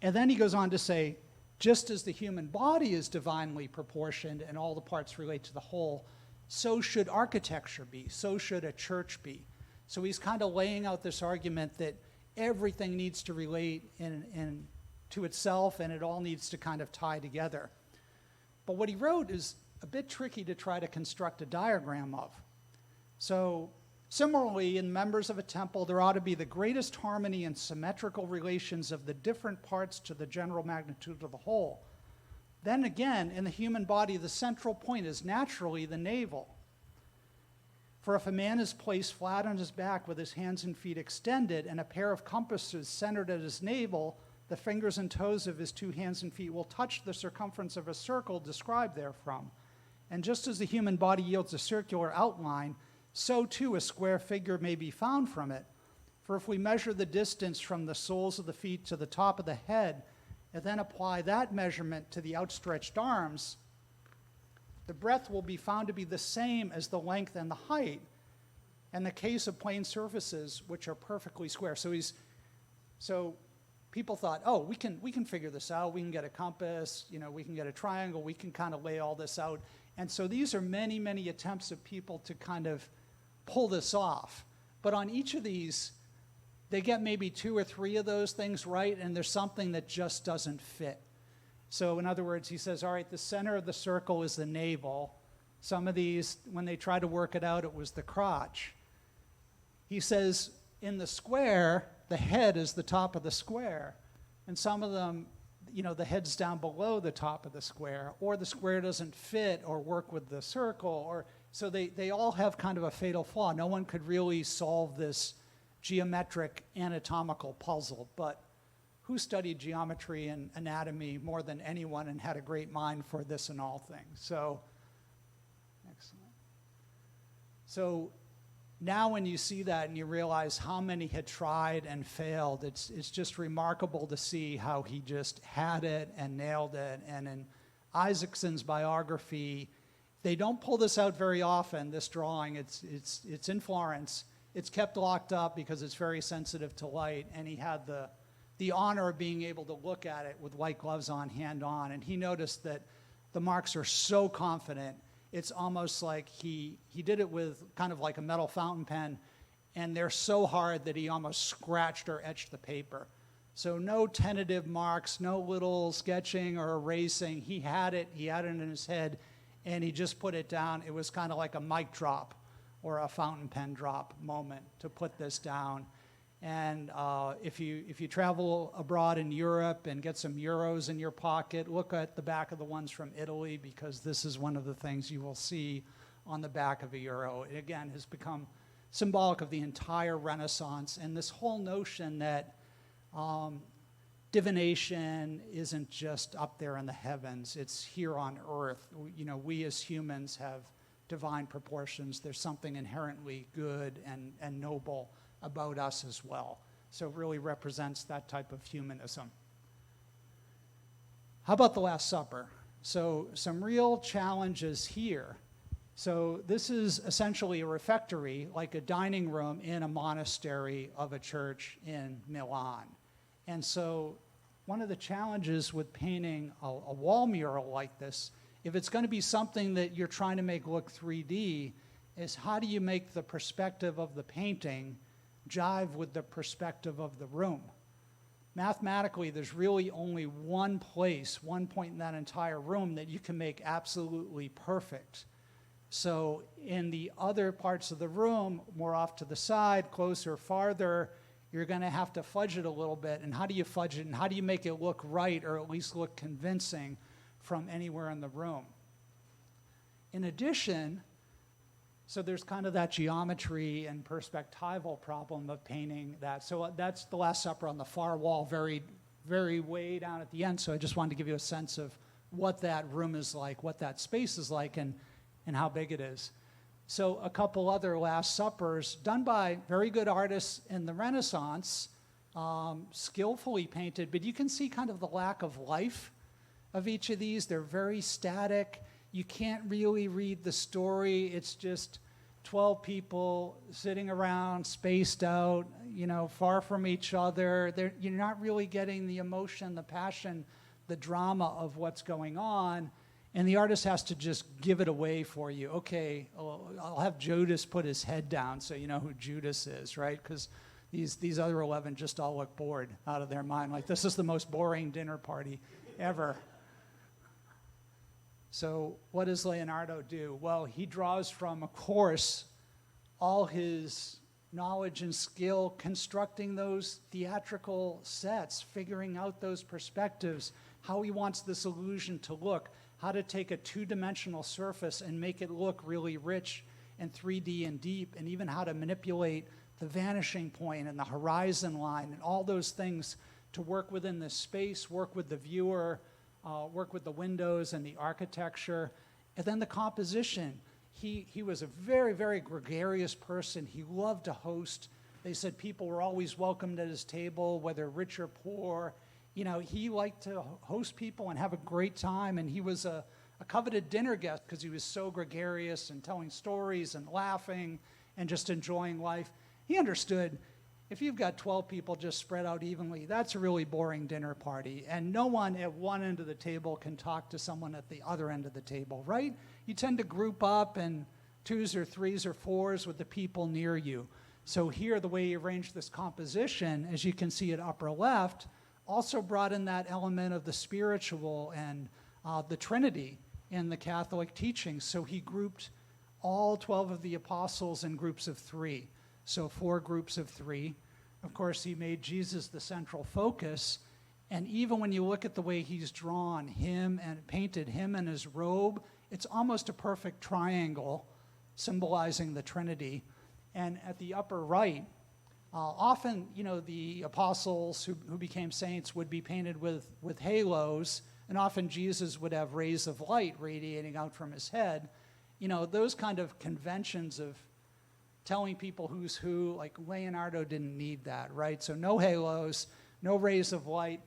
And then he goes on to say, just as the human body is divinely proportioned and all the parts relate to the whole, so should architecture be, so should a church be. So he's kind of laying out this argument that everything needs to relate to itself, and it all needs to kind of tie together. But what he wrote is a bit tricky to try to construct a diagram of. So similarly, in members of a temple, there ought to be the greatest harmony and symmetrical relations of the different parts to the general magnitude of the whole. Then again, in the human body, the central point is naturally the navel. For if a man is placed flat on his back with his hands and feet extended and a pair of compasses centered at his navel, the fingers and toes of his two hands and feet will touch the circumference of a circle described therefrom. And just as the human body yields a circular outline, so too a square figure may be found from it. For if we measure the distance from the soles of the feet to the top of the head, and then apply that measurement to the outstretched arms, the breadth will be found to be the same as the length and the height, in the case of plane surfaces, which are perfectly square. So people thought, oh, we can figure this out. We can get a compass, we can get a triangle. We can kind of lay all this out. And so these are many, many attempts of people to kind of pull this off. But on each of these, they get maybe 2 or 3 of those things right, and there's something that just doesn't fit. So in other words, he says, all right, the center of the circle is the navel. Some of these, when they try to work it out, it was the crotch. He says, in the square, the head is the top of the square. And some of them, the head's down below the top of the square, or the square doesn't fit or work with the circle. So they all have kind of a fatal flaw. No one could really solve this geometric anatomical puzzle. But who studied geometry and anatomy more than anyone and had a great mind for this and all things? So, excellent. So now when you see that and you realize how many had tried and failed, it's just remarkable to see how he just had it and nailed it. And in Isaacson's biography, they don't pull this out very often, this drawing. It's in Florence. It's kept locked up because it's very sensitive to light, and he had the honor of being able to look at it with white gloves on, hand on, and he noticed that the marks are so confident. It's almost like he did it with kind of like a metal fountain pen, and they're so hard that he almost scratched or etched the paper. So no tentative marks, no little sketching or erasing. He had it in his head, and he just put it down. It was kind of like a mic drop or a fountain pen drop moment to put this down. And if you travel abroad in Europe and get some euros in your pocket, look at the back of the ones from Italy, because this is one of the things you will see on the back of a euro. It, again, has become symbolic of the entire Renaissance and this whole notion that divination isn't just up there in the heavens, it's here on earth. We as humans have divine proportions. There's something inherently good and noble about us as well. So it really represents that type of humanism. How about the Last Supper? So some real challenges here. So this is essentially a refectory, like a dining room in a monastery of a church in Milan. And so one of the challenges with painting a wall mural like this, if it's going to be something that you're trying to make look 3D, is how do you make the perspective of the painting jive with the perspective of the room? Mathematically, there's really only one point in that entire room that you can make absolutely perfect. So in the other parts of the room, more off to the side, closer, farther, you're going to have to fudge it a little bit. And how do you fudge it? And how do you make it look right, or at least look convincing from anywhere in the room? In addition, so there's kind of that geometry and perspectival problem of painting that. So that's the Last Supper on the far wall, very, very way down at the end. So I just wanted to give you a sense of what that room is like, what that space is like, and how big it is. So a couple other Last Suppers done by very good artists in the Renaissance, skillfully painted, but you can see kind of the lack of life of each of these. They're very static. You can't really read the story. It's just 12 people sitting around, spaced out, far from each other. You're not really getting the emotion, the passion, the drama of what's going on. And the artist has to just give it away for you. Okay, I'll have Judas put his head down so you know who Judas is, right? Because these other 11 just all look bored out of their mind. Like, this is the most boring dinner party ever. So what does Leonardo do? Well, he draws from, of course, all his knowledge and skill constructing those theatrical sets, figuring out those perspectives, how he wants this illusion to look, how to take a two-dimensional surface and make it look really rich and 3D and deep, and even how to manipulate the vanishing point and the horizon line and all those things to work within this space, work with the viewer, work with the windows and the architecture. And then the composition. He was a very, very gregarious person. He loved to host. They said people were always welcomed at his table, whether rich or poor. You know, he liked to host people and have a great time, and he was a coveted dinner guest because he was so gregarious and telling stories and laughing and just enjoying life. He understood if you've got 12 people just spread out evenly, that's a really boring dinner party, and no one at one end of the table can talk to someone at the other end of the table, right? You tend to group up in twos or threes or fours with the people near you. So here, the way he arranged this composition, as you can see at upper left, also brought in that element of the spiritual and the Trinity in the Catholic teachings. So he grouped all 12 of the apostles in groups of 3. So 4 groups of 3. Of course, he made Jesus the central focus. And even when you look at the way he's drawn him and painted him and his robe, it's almost a perfect triangle symbolizing the Trinity. And at the upper right, often, you know, the apostles who became saints would be painted with halos, and often Jesus would have rays of light radiating out from his head. You know, those kind of conventions of telling people who's who, like Leonardo didn't need that, right? So no halos, no rays of light,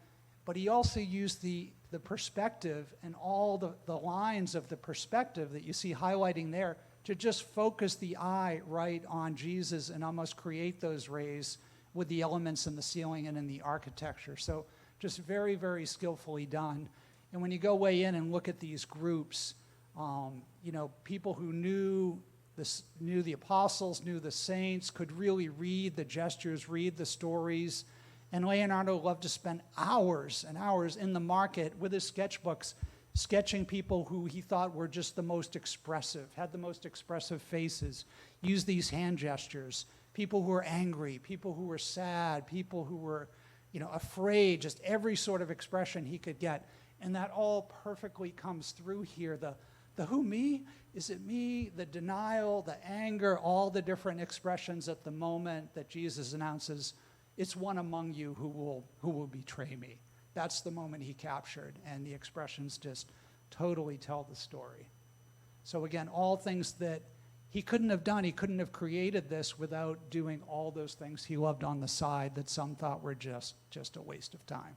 but he also used the perspective and all the lines of the perspective that you see highlighting there to just focus the eye right on Jesus and almost create those rays with the elements in the ceiling and in the architecture. So just very, very skillfully done. And when you go way in and look at these groups, you know, people who knew the apostles, knew the saints, could really read the gestures, read the stories. And Leonardo loved to spend hours and hours in the market with his sketchbooks, sketching people who he thought were just the most expressive, had the most expressive faces, used these hand gestures, people who were angry, people who were sad, people who were, you know, afraid, just every sort of expression he could get. And that all perfectly comes through here. The who, me? Is it me? The denial, the anger, all the different expressions at the moment that Jesus announces, it's one among you who will betray me. That's the moment he captured, and the expressions just totally tell the story. So again, all things that he couldn't have done. He couldn't have created this without doing all those things he loved on the side that some thought were just a waste of time.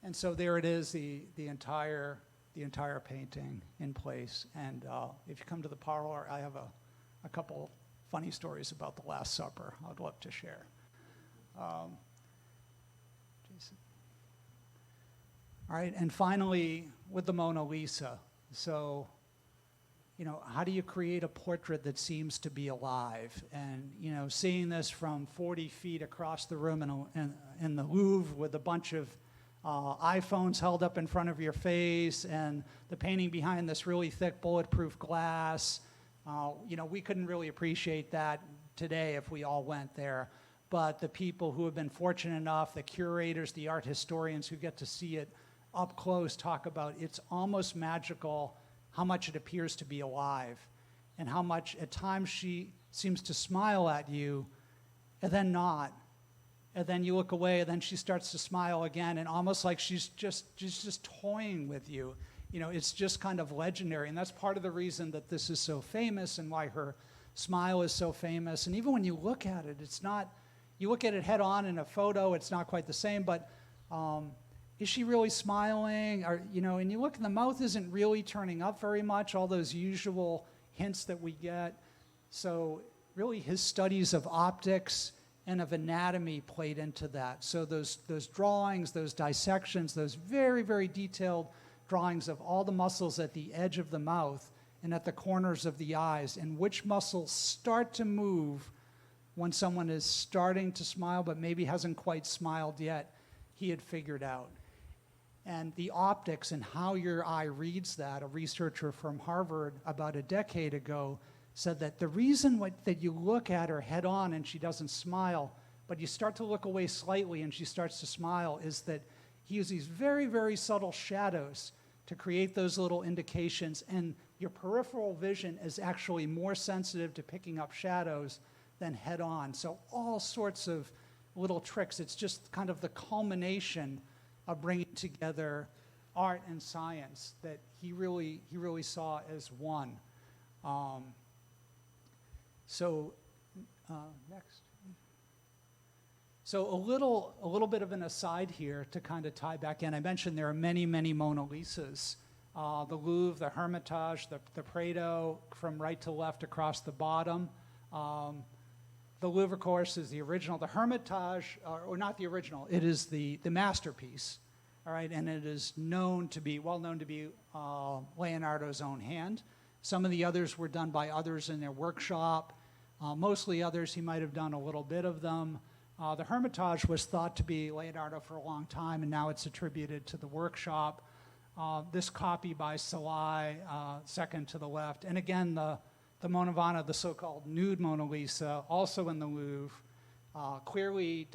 And so there it is, the entire painting in place. And if you come to the parlor, I have a couple funny stories about the Last Supper I'd love to share. Jason. All right, and finally, with the Mona Lisa. So, you know, how do you create a portrait that seems to be alive? And, you know, seeing this from 40 feet across the room in the Louvre with a bunch of iPhones held up in front of your face, and the painting behind this really thick bulletproof glass. You know, we couldn't really appreciate that today if we all went there. But the people who have been fortunate enough, the curators, the art historians who get to see it up close, talk about it's almost magical how much it appears to be alive, and how much at times she seems to smile at you and then not. And then you look away, and then she starts to smile again, and almost like she's just toying with you. You know, it's just kind of legendary, and that's part of the reason that this is so famous and why her smile is so famous. And even when you look at it, it's not, you look at it head on in a photo, it's not quite the same, but is she really smiling? Or, you know, and you look, and the mouth isn't really turning up very much, all those usual hints that we get. So really his studies of optics and of anatomy played into that. So those drawings, those dissections, those very, very detailed drawings of all the muscles at the edge of the mouth and at the corners of the eyes, and which muscles start to move when someone is starting to smile but maybe hasn't quite smiled yet, he had figured out. And the optics and how your eye reads that, a researcher from Harvard about a decade ago said that the reason that you look at her head on and she doesn't smile, but you start to look away slightly and she starts to smile, is that he uses these very, very subtle shadows to create those little indications, and your peripheral vision is actually more sensitive to picking up shadows than head on. So all sorts of little tricks. It's just kind of the culmination of bringing together art and science that he really saw as one. Next. So a little bit of an aside here to kind of tie back in. I mentioned there are many Mona Lisas. The Louvre, the Hermitage, the Prado, from right to left across the bottom. The Louvre, of course, is the original. The Hermitage, or not the original, it is the masterpiece, all right? And it is well known to be Leonardo's own hand. Some of the others were done by others in their workshop. Mostly others, he might have done a little bit of them. The Hermitage was thought to be Leonardo for a long time, and now it's attributed to the workshop. This copy by Salai, second to the left. And again, the Mona Vanna, the so-called nude Mona Lisa, also in the Louvre, clearly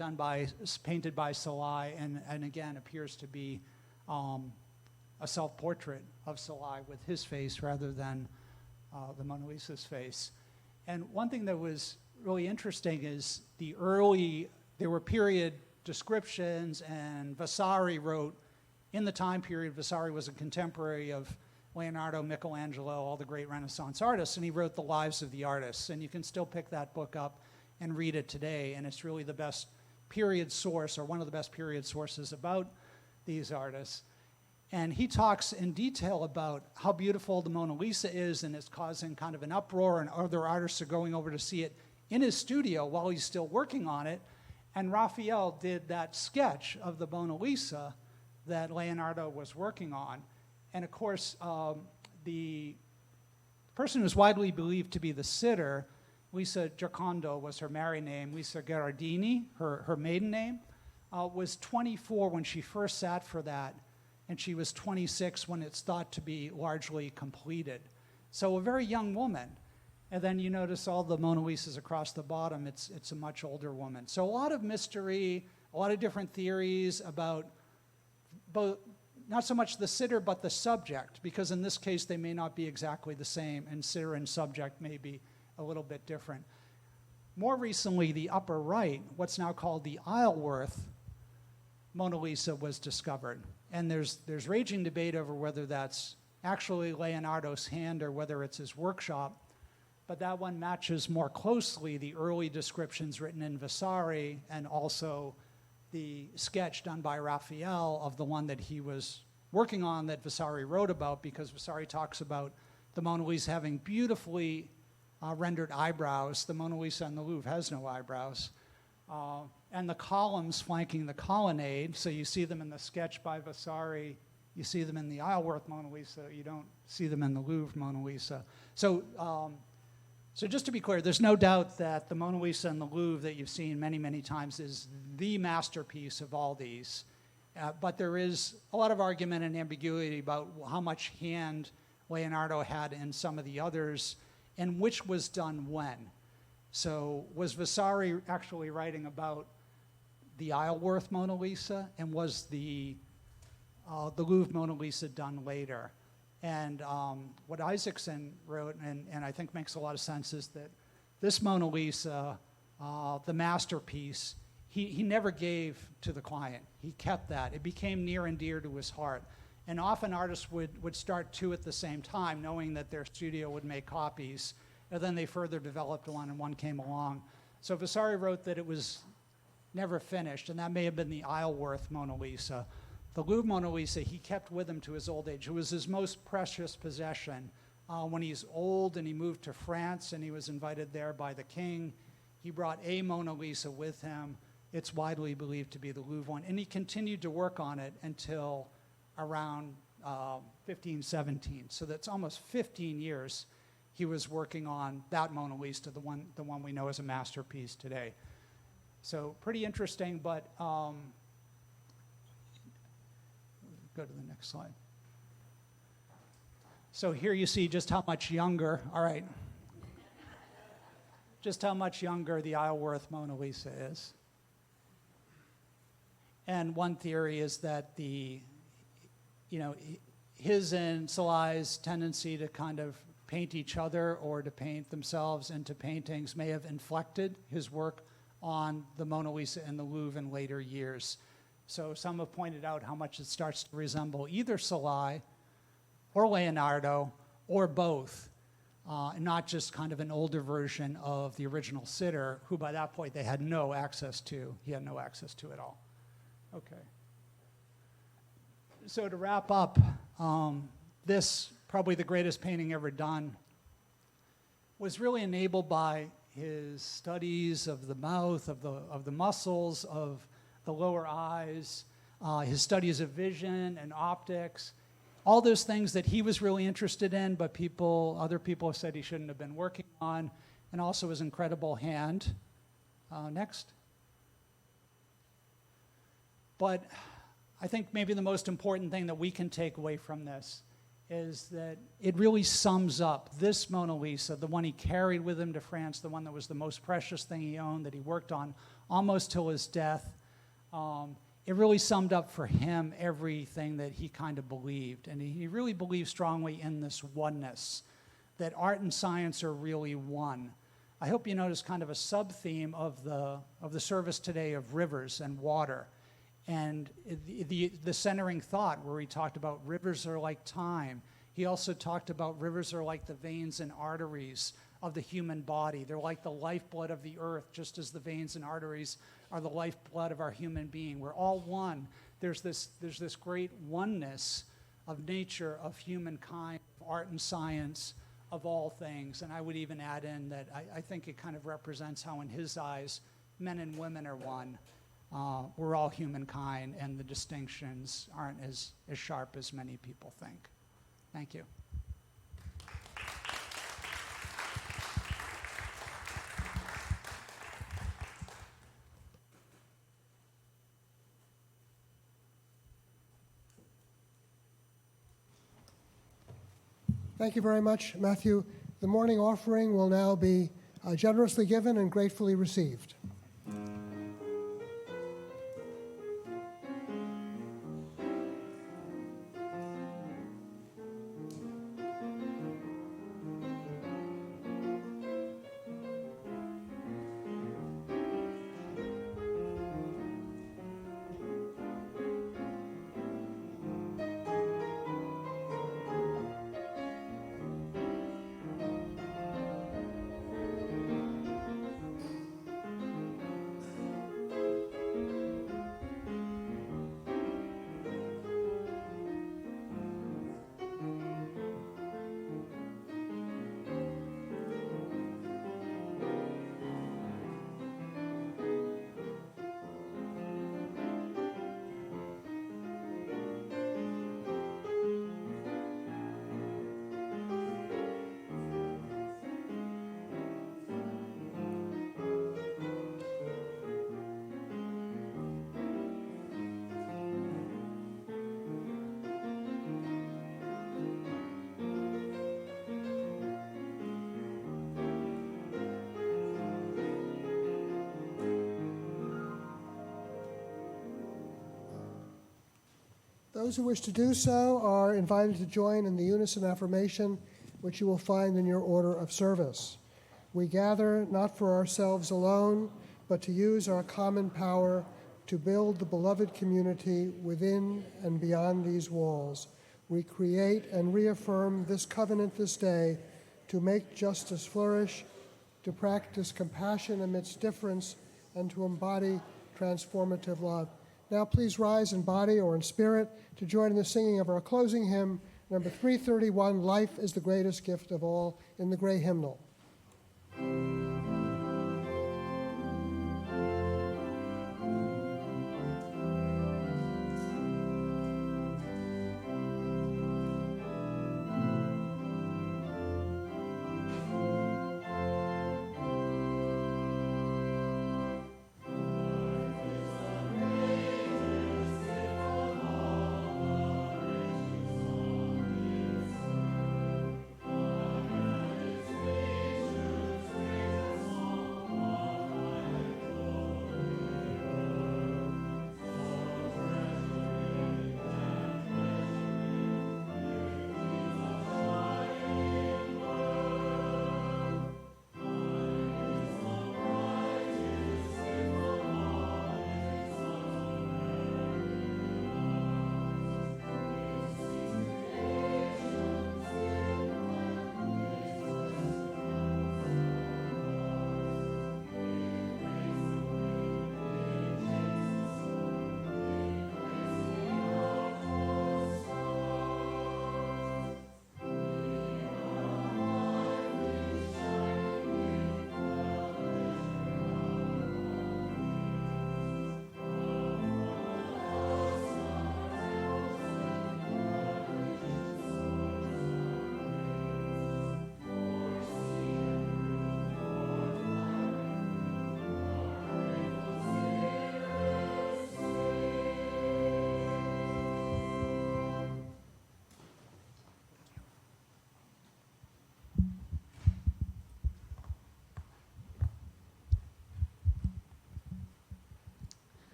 painted by Salai, and again appears to be a self-portrait of Salai with his face rather than the Mona Lisa's face. And one thing that was really interesting is there were period descriptions, and Vasari wrote, in the time period, Vasari was a contemporary of Leonardo, Michelangelo, all the great Renaissance artists, and he wrote the lives of the artists. And you can still pick that book up and read it today, and it's really the best period source, or one of the best period sources about these artists. And he talks in detail about how beautiful the Mona Lisa is, and it's causing kind of an uproar, and other artists are going over to see it in his studio while he's still working on it. And Raphael did that sketch of the Mona Lisa that Leonardo was working on. And of course, the person who's widely believed to be the sitter, Lisa Giocondo was her married name, Lisa Gherardini, her maiden name, was 24 when she first sat for that, and she was 26 when it's thought to be largely completed. So a very young woman. And then you notice all the Mona Lisas across the bottom, it's a much older woman. So a lot of mystery, a lot of different theories about both, not so much the sitter, but the subject, because in this case they may not be exactly the same, and sitter and subject may be a little bit different. More recently, the upper right, what's now called the Isleworth Mona Lisa, was discovered. And there's raging debate over whether that's actually Leonardo's hand or whether it's his workshop. But that one matches more closely the early descriptions written in Vasari, and also the sketch done by Raphael of the one that he was working on that Vasari wrote about, because Vasari talks about the Mona Lisa having beautifully rendered eyebrows. The Mona Lisa in the Louvre has no eyebrows. And the columns flanking the colonnade, so you see them in the sketch by Vasari, you see them in the Isleworth Mona Lisa, you don't see them in the Louvre Mona Lisa. So just to be clear, there's no doubt that the Mona Lisa in the Louvre that you've seen many times is the masterpiece of all these. But there is a lot of argument and ambiguity about how much hand Leonardo had in some of the others, and which was done when. So was Vasari actually writing about the Isleworth Mona Lisa, and was the Louvre Mona Lisa done later? And what Isaacson wrote, and I think makes a lot of sense, is that this Mona Lisa, the masterpiece, he never gave to the client. He kept that. It became near and dear to his heart. And often artists would start two at the same time, knowing that their studio would make copies, and then they further developed one, and one came along. So Vasari wrote that it was never finished, and that may have been the Isleworth Mona Lisa. The Louvre Mona Lisa he kept with him to his old age. It was his most precious possession. When he's old and he moved to France and he was invited there by the king, he brought a Mona Lisa with him. It's widely believed to be the Louvre one. And he continued to work on it until around 1517. So that's almost 15 years he was working on that Mona Lisa, the one we know as a masterpiece today. So pretty interesting, but go to the next slide. So here you see just how much younger, all right, just how much younger the Isleworth Mona Lisa is. And one theory is that his and Salai's tendency to kind of paint each other or to paint themselves into paintings may have inflected his work on the Mona Lisa in the Louvre in later years. So some have pointed out how much it starts to resemble either Salai or Leonardo or both, not just kind of an older version of the original sitter, who by that point they had no access to. He had no access to at all. Okay. So to wrap up, this, probably the greatest painting ever done, was really enabled by his studies of the mouth, of the muscles, of the lower eyes, his studies of vision and optics, all those things that he was really interested in, but other people have said he shouldn't have been working on, and also his incredible hand. Next. But I think maybe the most important thing that we can take away from this is that it really sums up this Mona Lisa, the one he carried with him to France, the one that was the most precious thing he owned, that he worked on almost till his death. It really summed up for him everything that he kind of believed. And he really believed strongly in this oneness, that art and science are really one. I hope you notice kind of a sub-theme of the service today of rivers and water. And the centering thought where he talked about rivers are like time. He also talked about rivers are like the veins and arteries of the human body. They're like the lifeblood of the earth, just as the veins and arteries are the lifeblood of our human being. We're all one. There's this great oneness of nature, of humankind, of art and science, of all things. And I would even add in that I think it kind of represents how in his eyes men and women are one. We're all humankind, and the distinctions aren't as sharp as many people think. Thank you. Thank you very much, Matthew. The morning offering will now be generously given and gratefully received. Those who wish to do so are invited to join in the unison affirmation, which you will find in your order of service. We gather not for ourselves alone, but to use our common power to build the beloved community within and beyond these walls. We create and reaffirm this covenant this day to make justice flourish, to practice compassion amidst difference, and to embody transformative love. Now please rise in body or in spirit to join in the singing of our closing hymn, number 331, Life is the Greatest Gift of All, in the Gray Hymnal.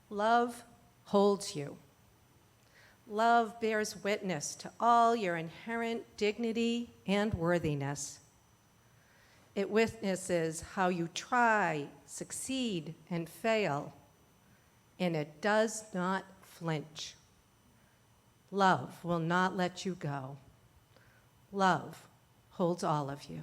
Love holds you. Love bears witness to all your inherent dignity and worthiness. It witnesses how you try, succeed, and fail, and it does not flinch. Love will not let you go. Love holds all of you.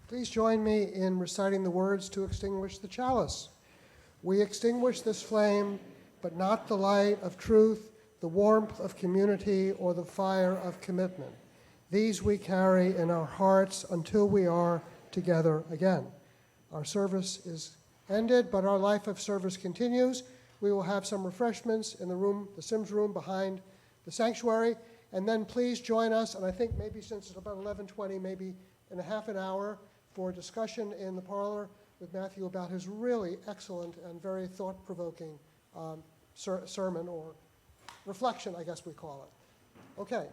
Please join me in reciting the words to extinguish the chalice. We extinguish this flame, but not the light of truth, the warmth of community, or the fire of commitment. These we carry in our hearts until we are together again. Our service is ended, but our life of service continues. We will have some refreshments in the room, the Sims room behind the sanctuary, and then please join us, and I think maybe since it's about 11:20, maybe in a half an hour, for a discussion in the parlor with Matthew about his really excellent and very thought-provoking sermon, or reflection, I guess we call it. Okay.